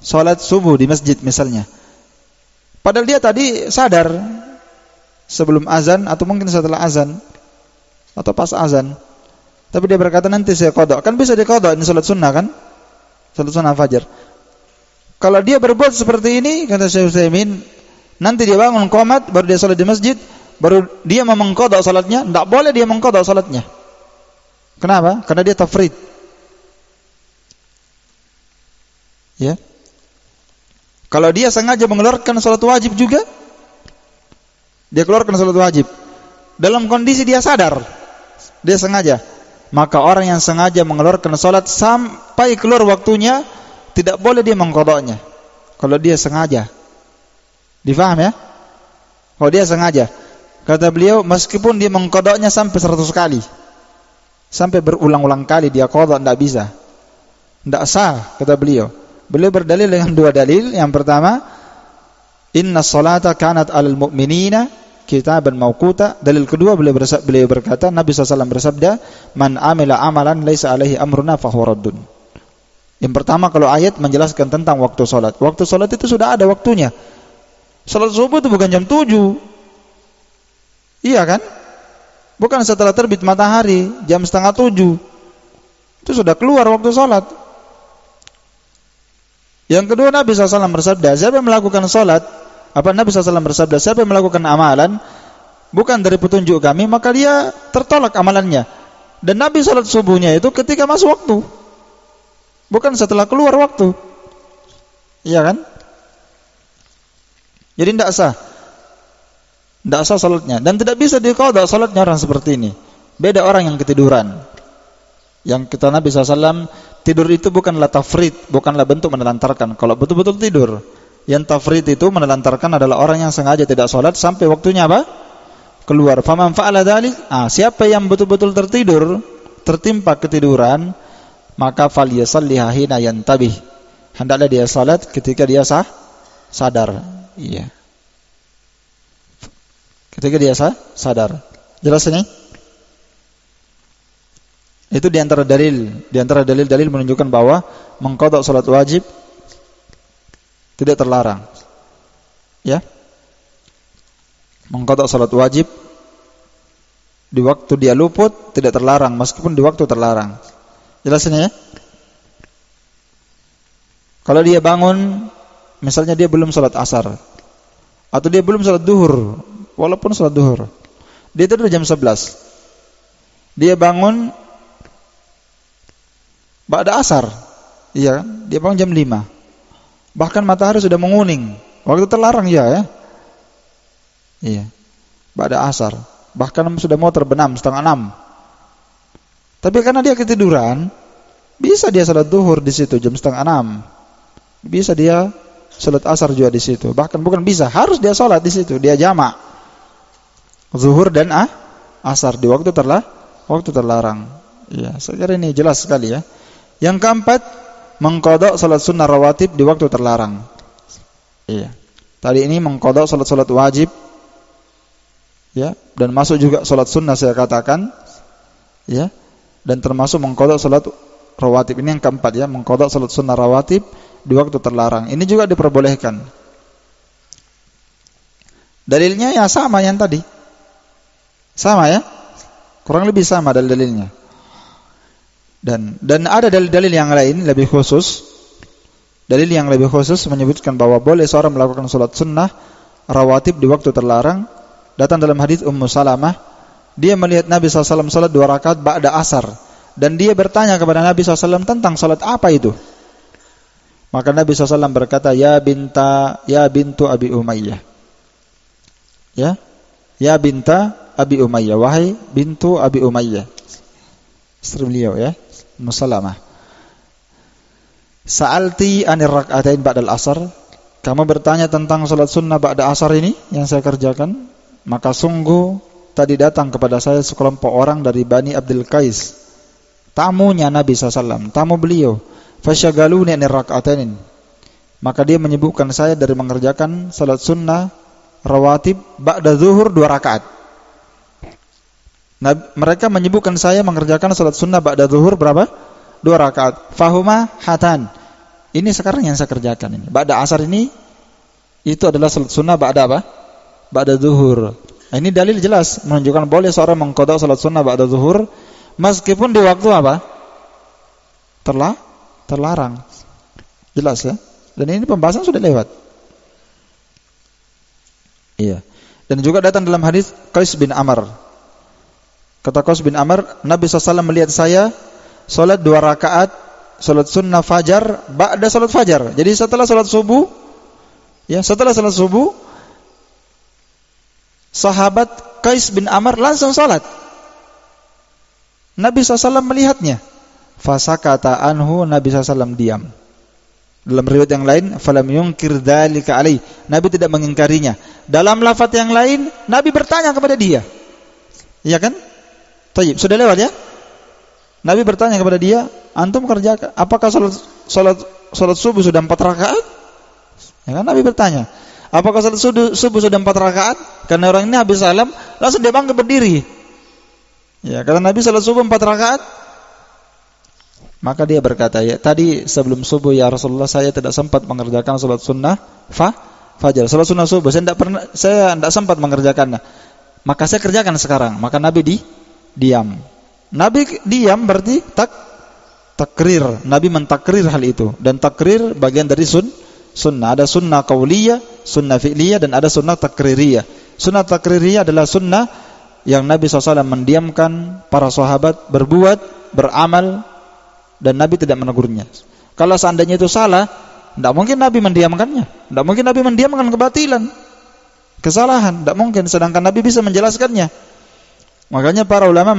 sholat subuh di masjid misalnya. Padahal dia tadi sadar sebelum azan atau mungkin setelah azan atau pas azan. Tapi dia berkata nanti saya qadha. Kan bisa diqadha, ini sholat sunnah kan? Sholat sunnah fajar. Kalau dia berbuat seperti ini, kata Syekh Utsaimin, nanti dia bangun qomat, baru dia sholat di masjid, baru dia mau mengqadha salatnya, tidak boleh dia mengqadha salatnya. Kenapa? Karena dia tafrid. Ya. Kalau dia sengaja mengeluarkan salat wajib juga, Dia keluarkan salat wajib dalam kondisi dia sadar, dia sengaja. Maka orang yang sengaja mengeluarkan salat sampai keluar waktunya, tidak boleh dia mengqadanya. Kalau dia sengaja. Difaham ya? Kalau dia sengaja. Kata beliau, meskipun dia mengqadanya sampai 100 kali. Sampai berulang-ulang kali dia qada, tidak bisa. Tidak sah, kata beliau. Beliau berdalil dengan dua dalil. Yang pertama, inna salata kanat alal mu'minina kitaban mawquta. Dalil kedua beliau berkata, Nabi SAW bersabda, man amila amalan laisa alaihi amruna fahuwa raddun. Yang pertama, kalau ayat menjelaskan tentang waktu salat. Waktu salat itu sudah ada waktunya. Salat subuh itu bukan jam 7. Iya kan? Bukan setelah terbit matahari, jam 6:30. Itu sudah keluar waktu salat. Yang kedua, Nabi SAW bersabda, siapa yang melakukan salat, Nabi SAW bersabda, siapa yang melakukan amalan bukan dari petunjuk kami, maka dia tertolak amalannya. Dan Nabi salat subuhnya itu ketika masuk waktu, bukan setelah keluar waktu. Iya kan? Jadi tidak sah. Tidak sah salatnya. Dan tidak bisa diqadha salatnya orang seperti ini. Beda orang yang ketiduran. Yang kata Nabi SAW, tidur itu bukanlah tafrid, bukanlah bentuk menelantarkan. Kalau betul-betul tidur, yang tafrid itu menelantarkan adalah orang yang sengaja tidak salat sampai waktunya apa? Keluar. Faman fa'ala dzalik, siapa yang betul-betul tertidur, tertimpa ketiduran, maka falyasalliha hina yantabih. Hendaklah dia salat ketika dia sadar. Iya. Ketika dia sadar. Jelas ini? Itu di antara dalil menunjukkan bahwa mengqadha salat wajib tidak terlarang. Ya. Mengqadha salat wajib di waktu dia luput tidak terlarang meskipun di waktu terlarang. Jelas ini ya? Kalau dia bangun, misalnya dia belum salat asar atau dia belum salat duhur, walaupun salat duhur, dia tidur jam 11. Dia bangun ba'da asar. Iya, dia bangun jam 5. Bahkan matahari sudah menguning. Waktu terlarang ya. Iya. Ba'da asar. Bahkan sudah mau terbenam 5:30. Tapi karena dia ketiduran, bisa dia salat duhur di situ jam 5:30. Bisa dia salat asar juga di situ. Bahkan bukan bisa, harus dia salat di situ. Dia jamak zuhur dan asar di waktu terlarang. Iya, saya kira ini jelas sekali ya. Yang keempat, mengqadha salat sunnah rawatib di waktu terlarang. Iya. Tadi ini mengqadha salat wajib. Ya, dan masuk juga salat sunnah saya katakan. Ya. Dan termasuk mengqadha salat rawatib. Ini yang keempat ya, mengqadha salat sunnah rawatib di waktu terlarang. Ini juga diperbolehkan. Dalilnya ya sama yang tadi. Sama ya? Kurang lebih sama dalil-dalilnya. Dan ada dalil-dalil yang lain lebih khusus. Dalil yang lebih khusus menyebutkan bahwa boleh seorang melakukan salat sunnah rawatib di waktu terlarang. Datang dalam hadis Ummu Salamah, dia melihat Nabi SAW salat 2 rakaat ba'da asar, dan dia bertanya kepada Nabi SAW tentang salat apa itu. Maka Nabi SAW berkata, ya bintu Abi Umayyah. Ya binta Abi Umayyah, wahai bintu Abi Umayyah. Istri beliau ya, Ummu Salamah. Sa'alti anir rak'atain ba'dal asar. Kamu bertanya tentang salat sunnah ba'da asar ini yang saya kerjakan. Maka sungguh tadi datang kepada saya sekelompok orang dari Bani Abdul Qais, tamunya Nabi SAW, tamu beliau. Fasyagaluni anir rak'atain. Maka dia menyibukkan saya dari mengerjakan salat sunnah rawatib ba'da zuhur 2 rakaat. Nah, mereka menyibukkan saya mengerjakan salat sunnah ba'da zuhur berapa? 2 rakaat. Fahuma hatan. Ini sekarang yang saya kerjakan ini. Ba'da asar ini itu adalah salat sunnah ba'da apa? Ba'da zuhur. Nah, ini dalil jelas menunjukkan boleh seorang mengqadha salat sunnah ba'da zuhur meskipun di waktu apa? Terlarang. Jelas ya? Dan ini pembahasan sudah lewat. Iya. Dan juga datang dalam hadis Qais bin Amr. Kata Qais bin Amr, Nabi SAW melihat saya salat 2 rakaat salat sunnah fajar ba'da salat fajar. Jadi setelah salat subuh, ya, setelah salat subuh sahabat Qais bin Amr langsung salat. Nabi SAW melihatnya. Fasakata anhu, Nabi SAW diam. Dalam riwayat yang lain, falam yunkir dzalika alaihi, Nabi tidak mengingkarinya. Dalam lafaz yang lain, Nabi bertanya kepada dia. Iya kan? Tayyib, sudah lewat ya? Nabi bertanya kepada dia, antum kerjakan, apakah salat subuh sudah 4 rakaat? Ya kan, Nabi bertanya, apakah salat subuh sudah 4 rakaat? Karena orang ini habis salam, langsung dia bangkit berdiri. Ya, kata Nabi salat subuh 4 rakaat. Maka dia berkata, ya tadi sebelum subuh ya Rasulullah saya tidak sempat mengerjakan salat sunnah fajar. Salat sunnah subuh saya tidak sempat mengerjakannya. Maka saya kerjakan sekarang. Maka Nabi diam. Nabi diam berarti takrir. Nabi mentakrir hal itu, dan takrir bagian dari sunnah. Ada sunnah qauliyah, sunnah fi'liyah, dan ada sunnah takririyah. Sunnah takririyah adalah sunnah yang Nabi SAW mendiamkan para sahabat berbuat, beramal, dan Nabi tidak menegurnya. Kalau seandainya itu salah, tidak mungkin Nabi mendiamkannya. Tidak mungkin Nabi mendiamkan kebatilan, kesalahan, tidak mungkin. Sedangkan Nabi bisa menjelaskannya. Makanya para ulama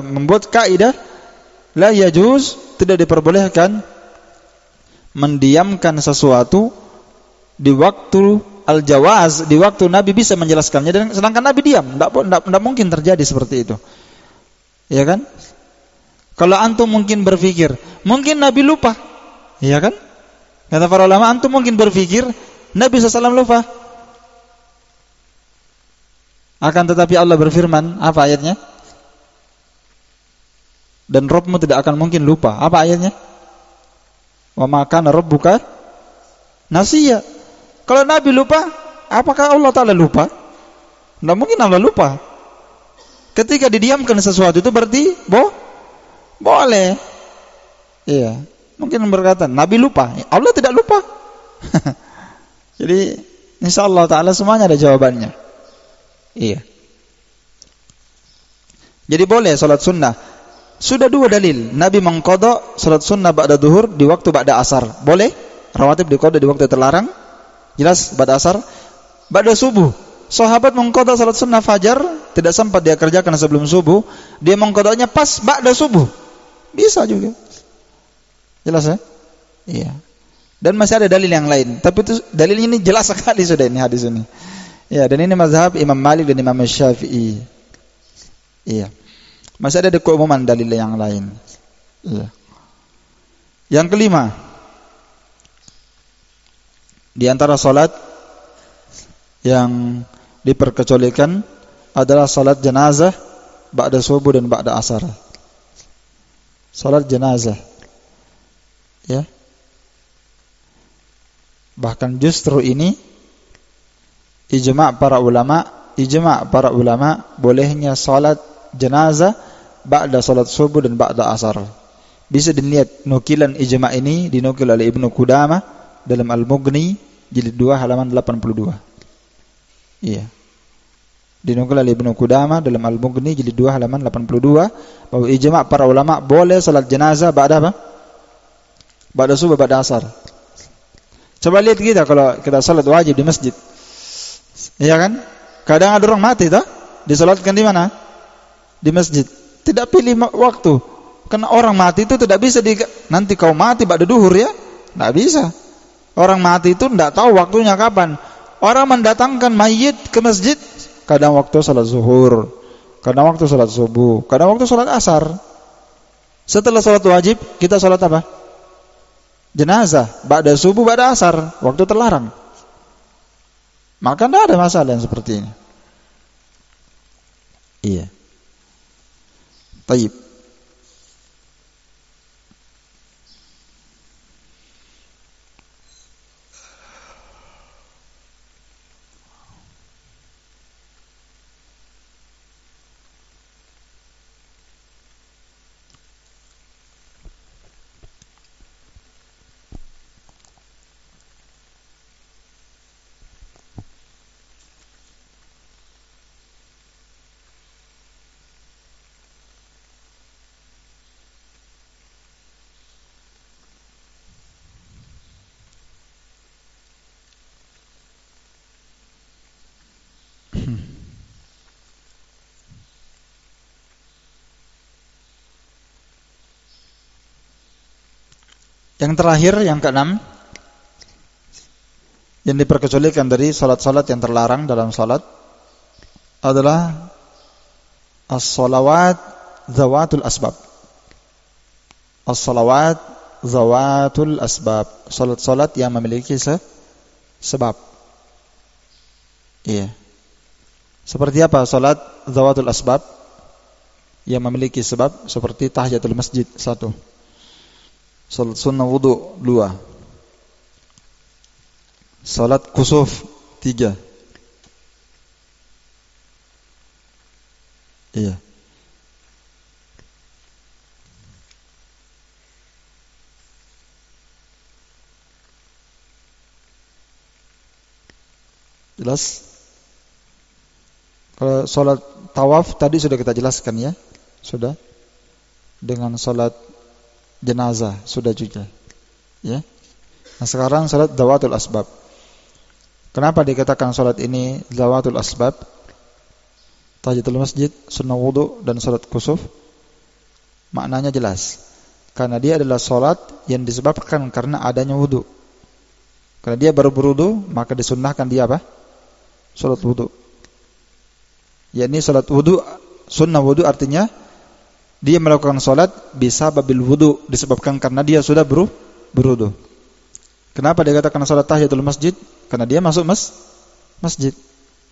membuat kaidah la yajuz, tidak diperbolehkan mendiamkan sesuatu di waktu al-jawaz, di waktu Nabi bisa menjelaskannya, dan sedangkan Nabi diam. Tidak mungkin terjadi seperti itu. Ya kan? Kalau antum mungkin berpikir, mungkin Nabi lupa. Ya kan? Kata para ulama, antum mungkin berpikir Nabi SAW lupa. Akan tetapi Allah berfirman, apa ayatnya? Dan Rabbmu tidak akan mungkin lupa. Apa ayatnya? Wa ma kana rabbuka nasiya. Kalau Nabi lupa, apakah Allah Ta'ala lupa? Tidak mungkin Allah lupa. Ketika didiamkan sesuatu itu berarti boleh. Iya. Mungkin berkata Nabi lupa, Allah tidak lupa. Jadi insyaallah Ta'ala semuanya ada jawabannya. Iya. Jadi boleh salat sunnah. Sudah 2 dalil. Nabi mengqadha salat sunnah ba'da duhur di waktu ba'da asar. Boleh. Rawatib diqadha di waktu terlarang. Jelas ba'da asar. Ba'da subuh, sahabat mengqadha salat sunnah fajar, tidak sempat dia kerjakan sebelum subuh, dia mengqadhanya pas ba'da subuh. Bisa juga. Jelas ya? Iya. Dan masih ada dalil yang lain, tapi itu dalilnya ini jelas sekali sudah ini hadis ini. Ya, dan ini mazhab Imam Malik dan Imam Syafi'i. Iya. Masih ada keumuman dalil yang lain. Iya. Yang kelima, di antara salat yang diperkecualikan adalah salat jenazah ba'da subuh dan ba'da asar. Salat jenazah. Ya. Bahkan justru ini ijma' para ulama bolehnya salat jenazah ba'da salat subuh dan ba'da asar. Bisa dilihat nukilan ijma' ini dinukil oleh Ibnu Qudamah dalam Al-Mughni jilid 2 halaman 82. Iya. Dinukil oleh Ibnu Qudamah dalam Al-Mughni jilid 2 halaman 82 bahwa ijma' para ulama boleh salat jenazah ba'da apa? Ba'da subuh ba'da asar. Coba lihat kita kalau kita salat wajib di masjid. Iya kan? Kadang ada orang mati toh, disalatkan di mana? Di masjid. Tidak pilih waktu. Karena orang mati itu tidak bisa nanti kau mati ba'da duhur ya? Tidak bisa. Orang mati itu tidak tahu waktunya kapan. Orang mendatangkan mayit ke masjid kadang waktu salat zuhur, kadang waktu salat subuh, kadang waktu salat asar. Setelah salat wajib, kita salat apa? Jenazah, ba'da subuh, ba'da asar, waktu terlarang. Maka tidak ada masalah yang seperti ini. Iya. Taib. Yang terakhir, yang keenam, yang diperkecualikan dari salat-salat yang terlarang dalam salat adalah as-salawat zawatul asbab. As-salawat zawatul asbab. Salat-salat yang memiliki sebab. Iya. Seperti apa salat zawatul asbab yang memiliki sebab? Seperti tahiyatul masjid 1. Salat sunnah wudu 2. Salat kusuf 3. Iya. Jelas? Kalau salat tawaf tadi sudah kita jelaskan ya. Sudah. Dengan salat jenazah sudah juga. Ya. Nah, sekarang salat zawatul asbab. Kenapa dikatakan salat ini zawatul asbab? Tahiyatul masjid, sunnah wudu dan salat kusuf. Maknanya jelas. Karena dia adalah salat yang disebabkan karena adanya wudu. Karena dia baru berwudu, maka disunnahkan dia apa? Salat wudu. Yakni salat wudu, sunnah wudu artinya dia melakukan salat bisa babil wudu, disebabkan karena dia sudah berwudu. Kenapa dikatakan salat tahiyatul masjid? Karena dia masuk masjid.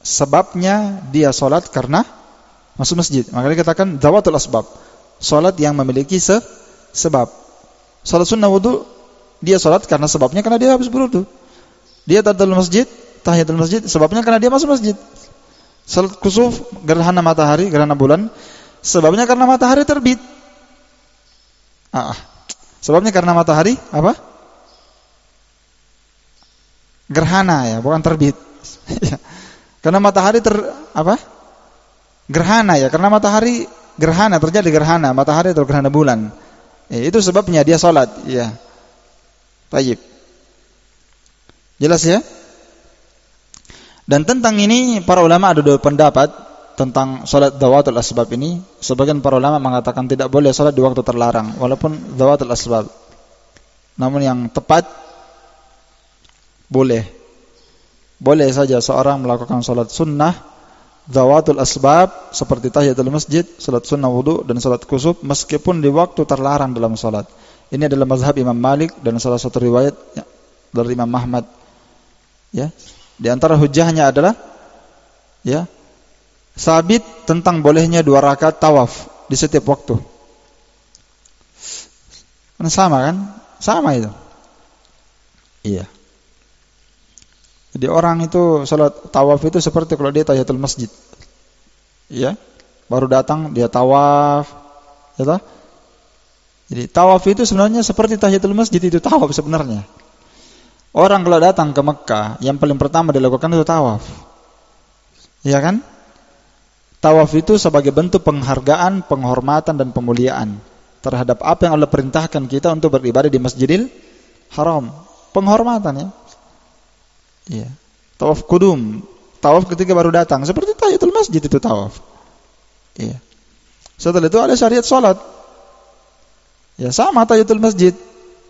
Sebabnya dia salat karena masuk masjid. Maka dikatakan zawatul asbab. Salat yang memiliki sebab. Salat sunnah wudu dia salat karena sebabnya karena dia habis berwudu. Dia tahiyatul masjid sebabnya karena dia masuk masjid. Salat kusuf gerhana matahari, gerhana bulan sebabnya karena matahari terbit. Sebabnya karena matahari apa? Gerhana ya, bukan terbit. Karena matahari gerhana ya, karena matahari gerhana, terjadi gerhana matahari atau gerhana bulan. Itu sebabnya dia salat, ya. Baik. Jelas ya? Dan tentang ini para ulama ada dua pendapat tentang salat zawatul asbab ini. Sebagian para ulama mengatakan tidak boleh salat di waktu terlarang walaupun zawatul asbab. Namun yang tepat boleh saja seorang melakukan salat sunnah zawatul asbab seperti tahiyatul masjid, salat sunnah wudu dan salat kusuf meskipun di waktu terlarang dalam salat. Ini adalah mazhab Imam Malik dan salah satu riwayat dari Imam Ahmad. Ya. Di antara hujahnya adalah ya sabit tentang bolehnya 2 rakaat tawaf di setiap waktu. Kan sama kan? Sama itu. Iya. Jadi orang itu salat tawaf itu seperti kalau dia tahiyatul masjid. Ya. Baru datang dia tawaf. Ya toh? Jadi tawaf itu sebenarnya seperti tahiyatul masjid, itu tawaf sebenarnya. Orang kalau datang ke Mekah, yang paling pertama dilakukan itu tawaf. Ya kan? Tawaf itu sebagai bentuk penghargaan, penghormatan dan pemuliaan terhadap apa yang Allah perintahkan kita untuk beribadah di Masjidil Haram. Penghormatan ya. Iya. Tawaf kudum, tawaf ketika baru datang, seperti tahiyatul masjid itu tawaf. Iya. Setelah itu ada syariat salat. Ya sama tahiyatul masjid,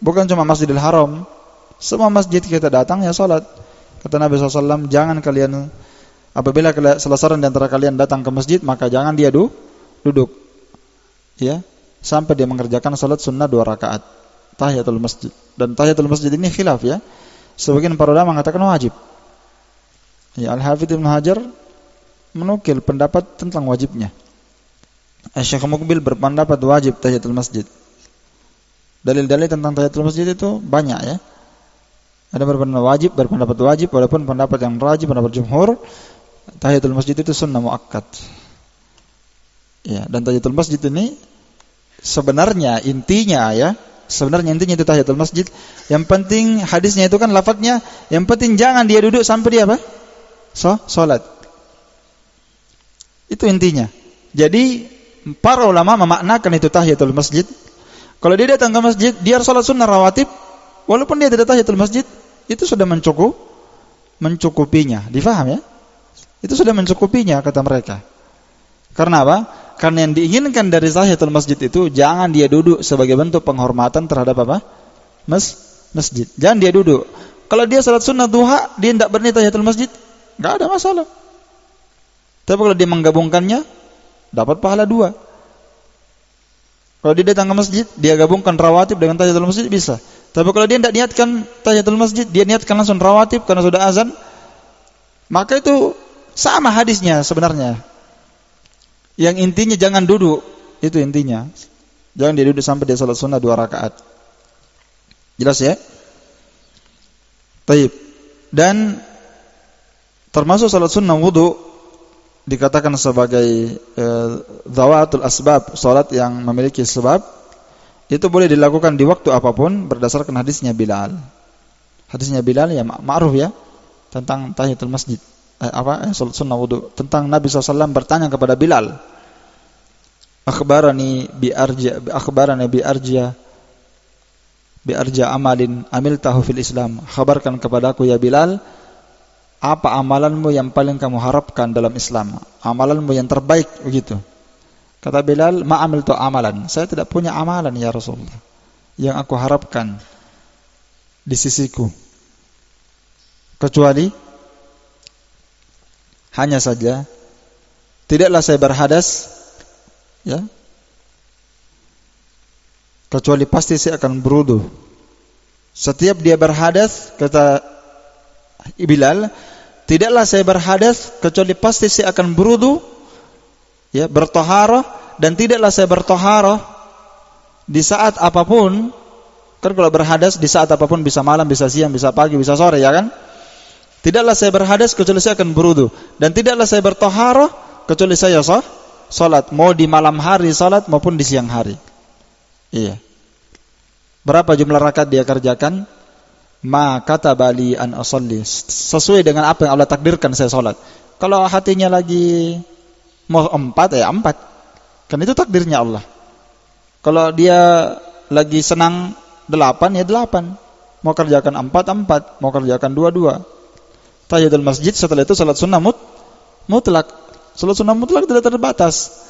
bukan cuma Masjidil Haram. Semua masjid kita datang ya salat. Kata Nabi SAW, jangan kalian apabila salah seorang di antara kalian datang ke masjid, maka jangan dia duduk. Ya, sampai dia mengerjakan salat sunnah 2 rakaat tahiyatul masjid. Dan tahiyatul masjid ini khilaf ya. Sebagian para ulama mengatakan wajib. Ya, Al-Hafidz Ibnu Hajar menukil pendapat tentang wajibnya. Syekh Muqbil berpendapat wajib tahiyatul masjid. Dalil-dalil tentang tahiyatul masjid itu banyak ya. Ada berpendapat wajib, walaupun pendapat yang rajih, pendapat jumhur, tahiyatul masjid itu sunnah muakkad. Ya, dan tahiyatul masjid ini sebenarnya intinya itu tahiyatul masjid. Yang penting hadisnya itu kan lafadznya, yang penting jangan dia duduk sampai dia apa? Salat. Itu intinya. Jadi para ulama memaknakan itu tahiyatul masjid. Kalau dia datang ke masjid, dia salat sunnah rawatib, walaupun dia tidak tahiyatul masjid, itu sudah mencukupinya. Difaham ya? Itu sudah mencukupinya kata mereka. Karena apa? Karena yang diinginkan dari tahiyatul masjid itu jangan dia duduk sebagai bentuk penghormatan terhadap apa? masjid. Jangan dia duduk. Kalau dia salat sunnah duha, dia tidak berniat tahiyatul masjid, enggak ada masalah. Tapi kalau dia menggabungkannya, dapat pahala 2. Kalau dia datang ke masjid, dia gabungkan rawatib dengan tahiyatul masjid, bisa. Tapi kalau dia tidak niatkan tahiyatul masjid, dia niatkan langsung rawatib karena sudah azan, maka itu sama hadisnya sebenarnya. Yang intinya jangan duduk, itu intinya. Jangan dia duduk sampai dia salat sunnah 2 rakaat. Jelas ya? Baik. Dan termasuk salat sunnah wudu dikatakan sebagai zawatul asbab, salat yang memiliki sebab, itu boleh dilakukan di waktu apapun berdasarkan hadisnya Bilal. Hadisnya Bilal ya ma'ruf ya, tentang tahiyatul masjid. Salat sunnah wudu. Tentang Nabi SAW bertanya kepada Bilal, akhbarani bi arja amalin amiltahu fil Islam. Khabarkan kepadaku ya Bilal, apa amalanmu yang paling kamu harapkan dalam Islam? Amalanmu yang terbaik, begitu. Kata Bilal, ma amiltu amalan. Saya tidak punya amalan ya Rasulullah yang aku harapkan di sisiku, kecuali hanya saja tidaklah saya berhadas, ya, kecuali pasti saya akan berwudu. Setiap dia berhadas, kata Bilal, tidaklah saya berhadas kecuali pasti saya akan berwudu, ya, bertoharah, dan tidaklah saya bertoharah di saat apapun. Kan kalau berhadas di saat apapun, bisa malam, bisa siang, bisa pagi, bisa sore, ya kan? Tidaklah saya berhadas kecuali saya akan berwudu, dan tidaklah saya bertoharah kecuali saya salat, mau di malam hari salat maupun di siang hari. Iya. Berapa jumlah rakaat dia kerjakan? Ma kataba li an usalli, sesuai dengan apa yang Allah takdirkan saya salat. Kalau hatinya lagi mau 4 ya 4. Kan itu takdirnya Allah. Kalau dia lagi senang 8 ya 8. Mau kerjakan 4, mau kerjakan 2. Tahiyatul masjid, setelah itu salat sunnah mutlak. Salat sunnah mutlak tidak terbatas.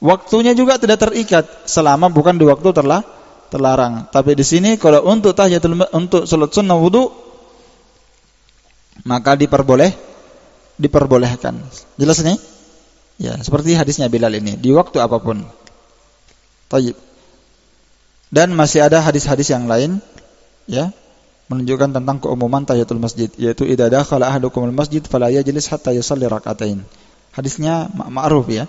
Waktunya juga tidak terikat selama bukan di waktu terlarang. Tapi di sini kalau untuk untuk salat sunnah wudu, maka diperbolehkan. Jelas nih? Ya, seperti hadisnya Bilal ini, di waktu apapun. Tayyib. Dan masih ada hadis-hadis yang lain, ya, menunjukkan tentang keumuman tahiyatul masjid, yaitu idza dakhala ahadukumul masjid fala yajlis hatta yusalli rak'atain. Hadisnya ma'ruf ya.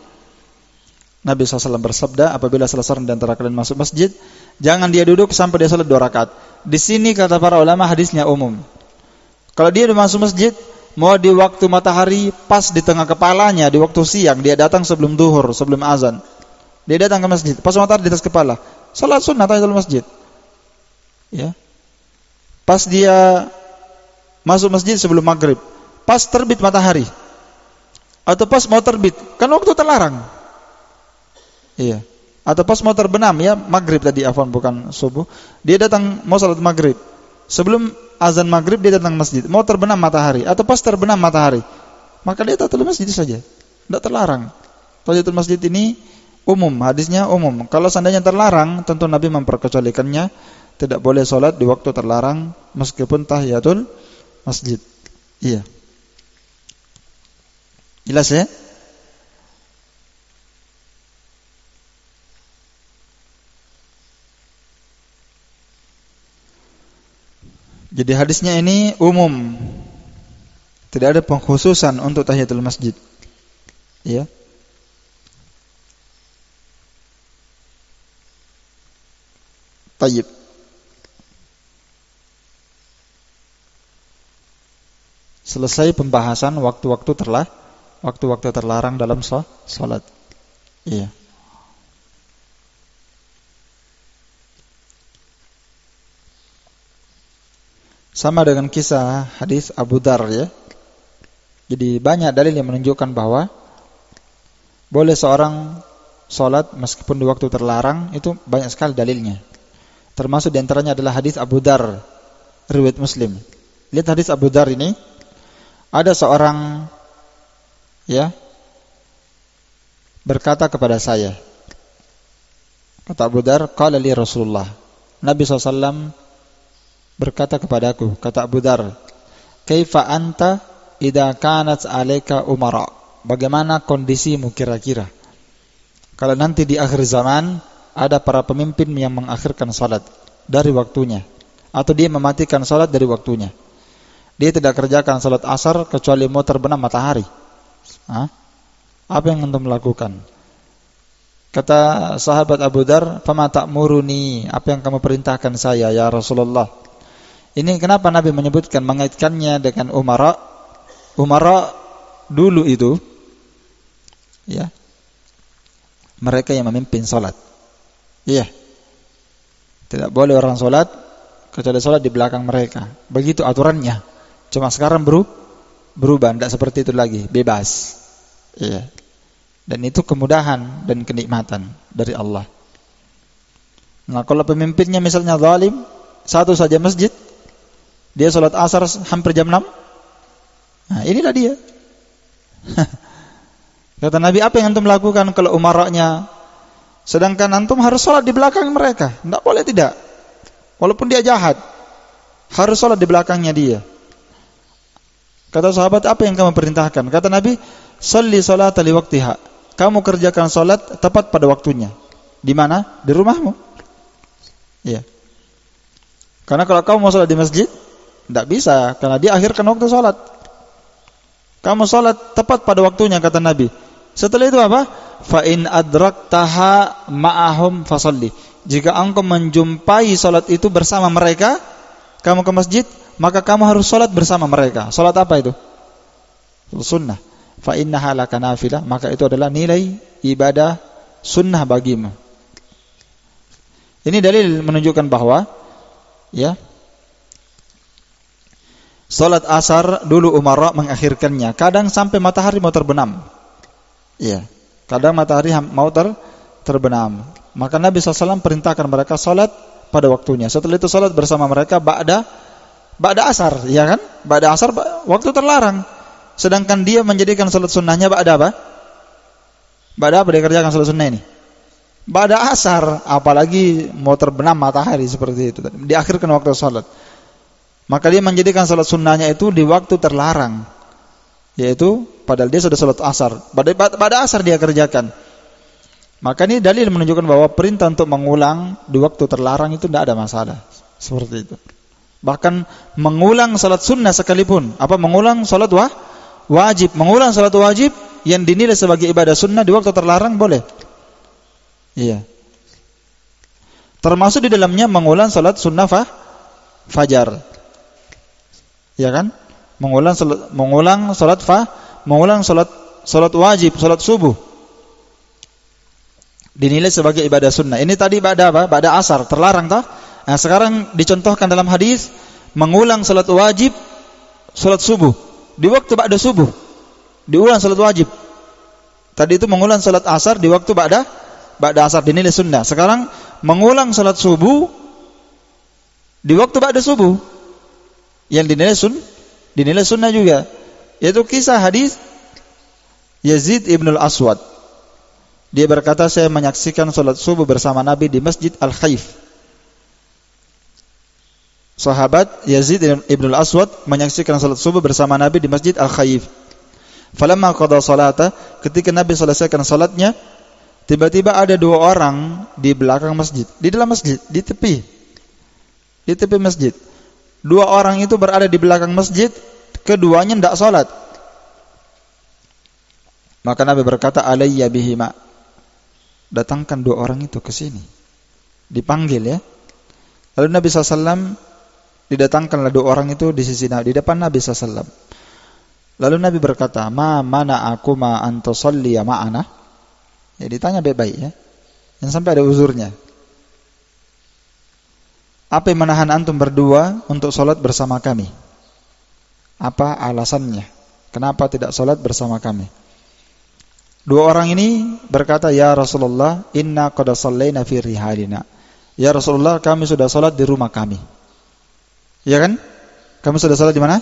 Nabi SAW bersabda, apabila salah seorang di antara kalian masuk masjid, jangan dia duduk sampai dia salat 2 rakaat. Di sini kata para ulama hadisnya umum. Kalau dia masuk masjid, mau di waktu matahari pas di tengah kepalanya, di waktu siang, dia datang sebelum duhur, sebelum azan, dia datang ke masjid, pas matahari di atas kepala, salat sunnah tahiyatul masjid. Ya. Pas dia masuk masjid sebelum maghrib, pas terbit matahari, atau pas mau terbit, kan waktu terlarang. Iya. Atau pas mau terbenam, ya, maghrib tadi, afwan, bukan subuh. Dia datang mau salat maghrib, sebelum azan maghrib dia datang ke masjid, mau terbenam matahari, atau pas terbenam matahari, maka dia tahiyatul masjid saja, tidak terlarang. Tahiyatul masjid ini umum, hadisnya umum. Kalau seandainya terlarang, tentu Nabi memperkecualikannya. Tidak boleh sholat di waktu terlarang meskipun tahiyatul masjid. Iya. Jelas ya? Jadi hadisnya ini umum. Tidak ada pengkhususan untuk tahiyatul masjid. Iya. Tayyib. Selesai pembahasan waktu-waktu terlarang dalam salat. Iya. Sama dengan kisah hadis Abu Dzar, ya. Jadi banyak dalil yang menunjukkan bahwa boleh seorang salat meskipun di waktu terlarang, itu banyak sekali dalilnya. Termasuk diantaranya adalah hadis Abu Dzar, riwayat Muslim. Lihat hadis Abu Dzar ini. Ada seorang, ya, berkata kepada saya, kata Abu Dzar, qala li Rasulullah, Nabi SAW berkata kepadaku, kata Abu Dzar, "Kaifa anta idza kanat 'alaika umara?" Bagaimana kondisimu kira-kira kalau nanti di akhir zaman ada para pemimpin yang mengakhirkan salat dari waktunya, atau dia mematikan salat dari waktunya. Dia tidak kerjakan salat asar kecuali mau terbenam matahari. Apa yang antum lakukan? Kata sahabat Abu Dzar, "Fama ta'muruni?" Apa yang kamu perintahkan saya ya Rasulullah? Ini kenapa Nabi menyebutkan, mengaitkannya dengan umara? Umara dulu itu, ya, mereka yang memimpin salat. Iya. Tidak boleh orang salat kecuali salat di belakang mereka. Begitu aturannya. Cuma sekarang berubah, tidak seperti itu lagi, bebas. Iya. Dan itu kemudahan dan kenikmatan dari Allah. Nah, kalau pemimpinnya misalnya zalim, satu saja masjid, dia salat asar hampir jam 6. Nah, inilah dia. Kata Nabi, apa yang antum lakukan kalau umaranya? Sedangkan antum harus salat di belakang mereka. Tidak boleh tidak. Walaupun dia jahat, harus salat di belakangnya dia. Kata sahabat, apa yang kamu perintahkan? Kata Nabi, "Shalli salata li waqtiha." Kamu kerjakan salat tepat pada waktunya. Di mana? Di rumahmu. Iya. Karena kalau kamu mau salat di masjid, tidak bisa, karena dia akhirkan waktu salat. Kamu salat tepat pada waktunya, kata Nabi. Setelah itu apa? Fa in adraktaha ma'ahum fasalli. Jika engkau menjumpai salat itu bersama mereka, kamu ke masjid, maka kamu harus salat bersama mereka. Salat apa itu? Sunnah. Fa innaha laka nafilah, maka itu adalah nilai ibadah sunnah bagimu. Ini dalil menunjukkan bahwa, ya, salat asar dulu umara mengakhirkannya, kadang sampai matahari mau terbenam. Iya, kadang matahari mau terbenam. Maka Nabi SAW perintahkan mereka salat pada waktunya. Setelah itu salat bersama mereka ba'da asar, ya kan? Ba'da asar waktu terlarang. Sedangkan dia menjadikan salat sunnahnya ba'da apa? Ba'da apa dia kerjakan salat sunnah ini? Ba'da asar, apalagi mau terbenam matahari seperti itu. Diakhirkan waktu salat. Maka dia menjadikan salat sunnahnya itu di waktu terlarang. Yaitu padahal dia sudah salat asar. Pada asar dia kerjakan. Maka ini dalil menunjukkan bahwa perintah untuk mengulang di waktu terlarang itu tidak ada masalah. Seperti itu. Bahkan mengulang salat sunnah sekalipun. Apa mengulang salat wajib. Mengulang salat wajib yang dinilai sebagai ibadah sunnah di waktu terlarang boleh. Iya. Termasuk di dalamnya mengulang salat sunnah fajar. Ya kan? Mengulang salat wajib, salat subuh. Dinilai sebagai ibadah sunnah. Ini tadi ba'da apa? Ba'da asar, terlarang tak? Nah, sekarang dicontohkan dalam hadis mengulang salat wajib, salat subuh di waktu ba'da subuh. Diulang salat wajib. Tadi itu mengulang salat asar di waktu ba'da asar, dinilai sunnah. Sekarang mengulang salat subuh di waktu ba'da subuh yang dinilai sunnah juga. Yaitu kisah hadis Yazid ibn al-Aswad. Dia berkata, saya menyaksikan salat subuh bersama Nabi di Masjid Al-Khaif. Sahabat Yazid ibn al-Aswad menyaksikan salat subuh bersama Nabi di Masjid Al-Khaif. Falamma qada salata, ketika Nabi selesaikan salatnya, tiba-tiba ada dua orang di belakang masjid, di dalam masjid, di tepi masjid. Dua orang itu berada di belakang masjid, keduanya tidak salat. Maka Nabi berkata, alayya bihima, datangkan dua orang itu ke sini. Dipanggil, ya. Lalu Nabi SAW didatangkanlah dua orang itu di sisi Nabi, di depan Nabi SAW. Lalu Nabi berkata, ma mana aku ma antusalli ya ma'ana. Ya, ditanya baik-baik, ya. Yang sampai ada uzurnya. Apa yang menahan antum berdua untuk salat bersama kami? Apa alasannya? Kenapa tidak salat bersama kami? Dua orang ini berkata, ya Rasulullah, inna qad shallaina fi rihalina. Ya Rasulullah, kami sudah salat di rumah kami. Ya kan? Kami sudah salat di mana?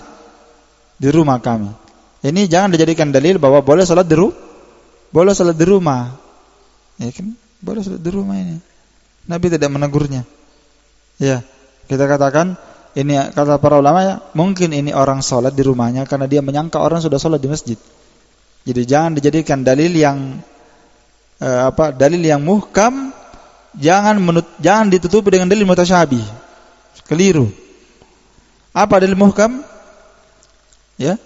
Di rumah kami. Ini jangan dijadikan dalil bahwa boleh salat boleh salat di rumah. Ya kan? Boleh salat di rumah ini. Nabi tidak menegurnya. Ya, kita katakan Ini kata para ulama ya, mungkin ini orang sholat di rumahnya karena dia menyangka orang sudah sholat di masjid. Jadi jangan dijadikan dalil yang dalil yang muhkam, jangan ditutupi dengan dalil mutasyabih. Keliru. Apa dalil muhkam? Ya.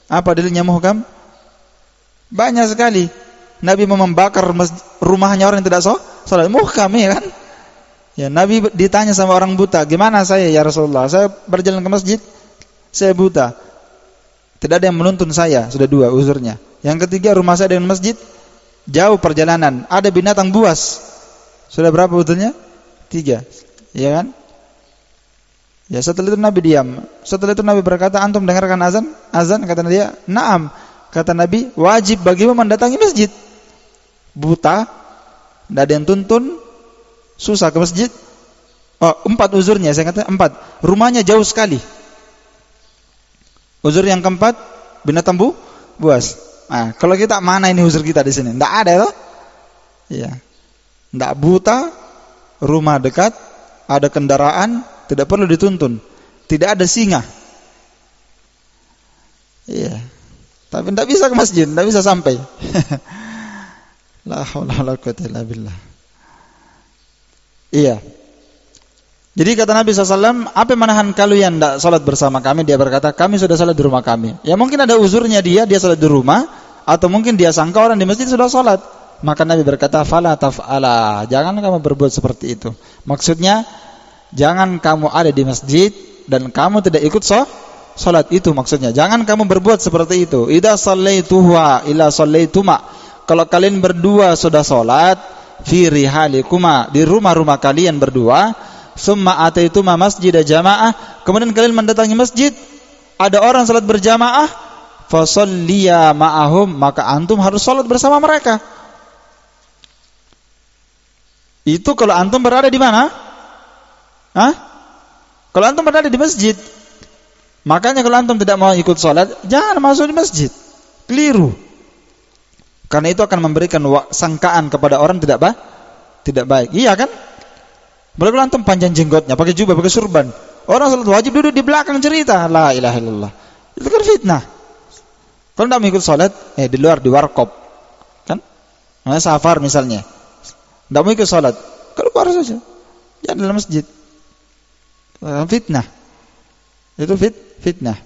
Apa dalilnya muhkam? Banyak sekali. Nabi membakar rumahnya orang yang tidak sholat. Muhkam ya kan? Ya, Nabi ditanya sama orang buta, "Gimana saya ya Rasulullah? Saya berjalan ke masjid, saya buta. Tidak ada yang menuntun saya." Sudah 2 uzurnya. Yang ketiga, rumah saya dengan masjid jauh perjalanan, ada binatang buas. Sudah berapa uzurnya? 3. Ya kan? Ya, setelah itu Nabi diam. Setelah itu Nabi berkata, "Antum dengarkan azan?" Azan, kata dia, "Na'am." Kata Nabi, "Wajib bagimu mendatangi masjid." Buta, tidak ada yang tuntun, susah ke masjid. 4 uzurnya, saya kata 4. Rumahnya jauh sekali. Uzur yang keempat, binatang buas. Nah, kalau kita mana ini uzur kita di sini? Tidak ada toh? Iya. Tidak buta, rumah dekat, ada kendaraan, tidak perlu dituntun. Tidak ada singa. Iya. Tapi tidak bisa ke masjid, tidak bisa sampai. La haula wala quwwata illa billah. Iya. Jadi kata Nabi SAW, "Apa menahan kalian tidak salat bersama kami?" Dia berkata, "Kami sudah salat di rumah kami." Ya mungkin ada uzurnya dia salat di rumah, atau mungkin dia sangka orang di masjid sudah salat. Maka Nabi berkata, "Fala taf'ala." Jangan kamu berbuat seperti itu. Maksudnya, jangan kamu ada di masjid dan kamu tidak ikut salat, itu maksudnya. Jangan kamu berbuat seperti itu. Idza shallaituha ila shallaituma. Kalau kalian berdua sudah salat, fi rihalikuma, di rumah-rumah kalian berdua, summa ataituma masjid jamaah, kemudian kalian mendatangi masjid, ada orang salat berjamaah, fasalliya ma'ahum, maka antum harus salat bersama mereka. Itu kalau antum berada di mana? Kalau antum berada di masjid. Makanya kalau antum tidak mau ikut salat, jangan masuk di masjid. Keliru. Karena itu akan memberikan sangkaan kepada orang tidak baik. Iya kan? Kalau antum panjang jenggotnya, pakai jubah, pakai surban, orang salat wajib duduk di belakang cerita, la ilaha illallah. Itu kan fitnah. Kalau tidak mau ikut salat, di luar di warkop, kan? Safar misalnya, tidak mau ikut salat, keluar saja, jangan dalam masjid. Fitnah. Itu fitnah.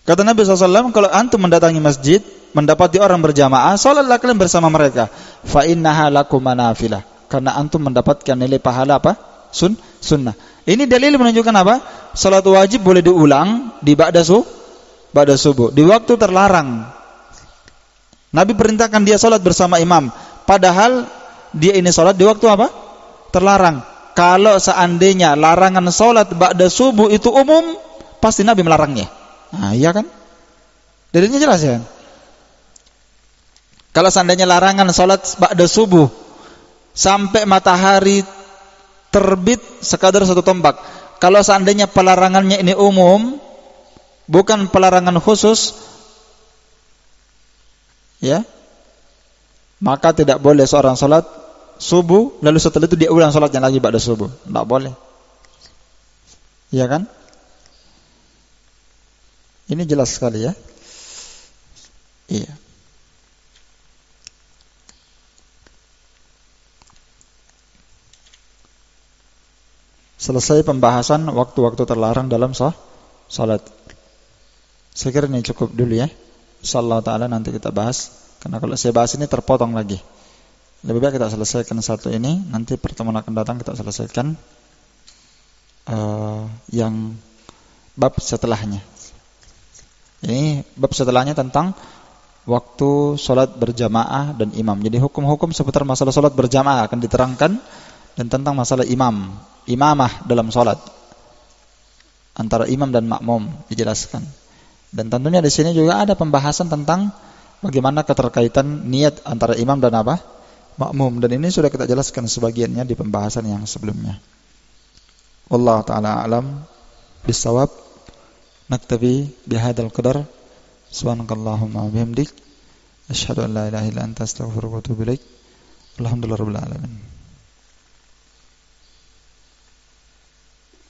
Kata Nabi SAW, kalau antum mendatangi masjid, mendapati orang berjamaah, salatlah kalian bersama mereka. Fa innaha lakum manafilah. Karena antum mendapatkan nilai pahala apa? Sunnah. Ini dalil menunjukkan apa? Salat wajib boleh diulang di ba'da subuh, di waktu terlarang. Nabi perintahkan dia salat bersama imam, padahal dia ini salat di waktu apa? Terlarang. Kalau seandainya larangan salat ba'da subuh itu umum, pasti Nabi melarangnya. Nah, iya kan? Dalilnya jelas ya. Kalau seandainya larangan salat ba'da subuh sampai matahari terbit sekadar 1 tombak. Kalau seandainya pelarangannya ini umum, bukan pelarangan khusus, ya, maka tidak boleh seorang salat subuh lalu setelah itu dia ulang salatnya lagi ba'da subuh. Tidak boleh. Iya kan? Ini jelas sekali ya. Iya. Selesai pembahasan waktu-waktu terlarang dalam salat. Saya kira ini cukup dulu ya. Insyaallah taala nanti kita bahas, karena kalau saya bahas ini terpotong lagi. Lebih baik kita selesaikan satu ini, nanti pertemuan akan datang kita selesaikan yang bab setelahnya. Ini bab setelahnya tentang waktu salat berjamaah dan imam. Jadi hukum-hukum seputar masalah salat berjamaah akan diterangkan, dan tentang masalah imamah dalam salat antara imam dan makmum dijelaskan. Dan tentunya di sini juga ada pembahasan tentang bagaimana keterkaitan niat antara imam dan makmum, dan ini sudah kita jelaskan sebagiannya di pembahasan yang sebelumnya. Wallahu taala alam bisawab. Naktabi bihadzal qadar. Subhanakallahumma wa bihamdik, asyhadu an la ilaha illa anta, astaghfiruka wa atubu ilaik. Alhamdulillahirabbil alamin.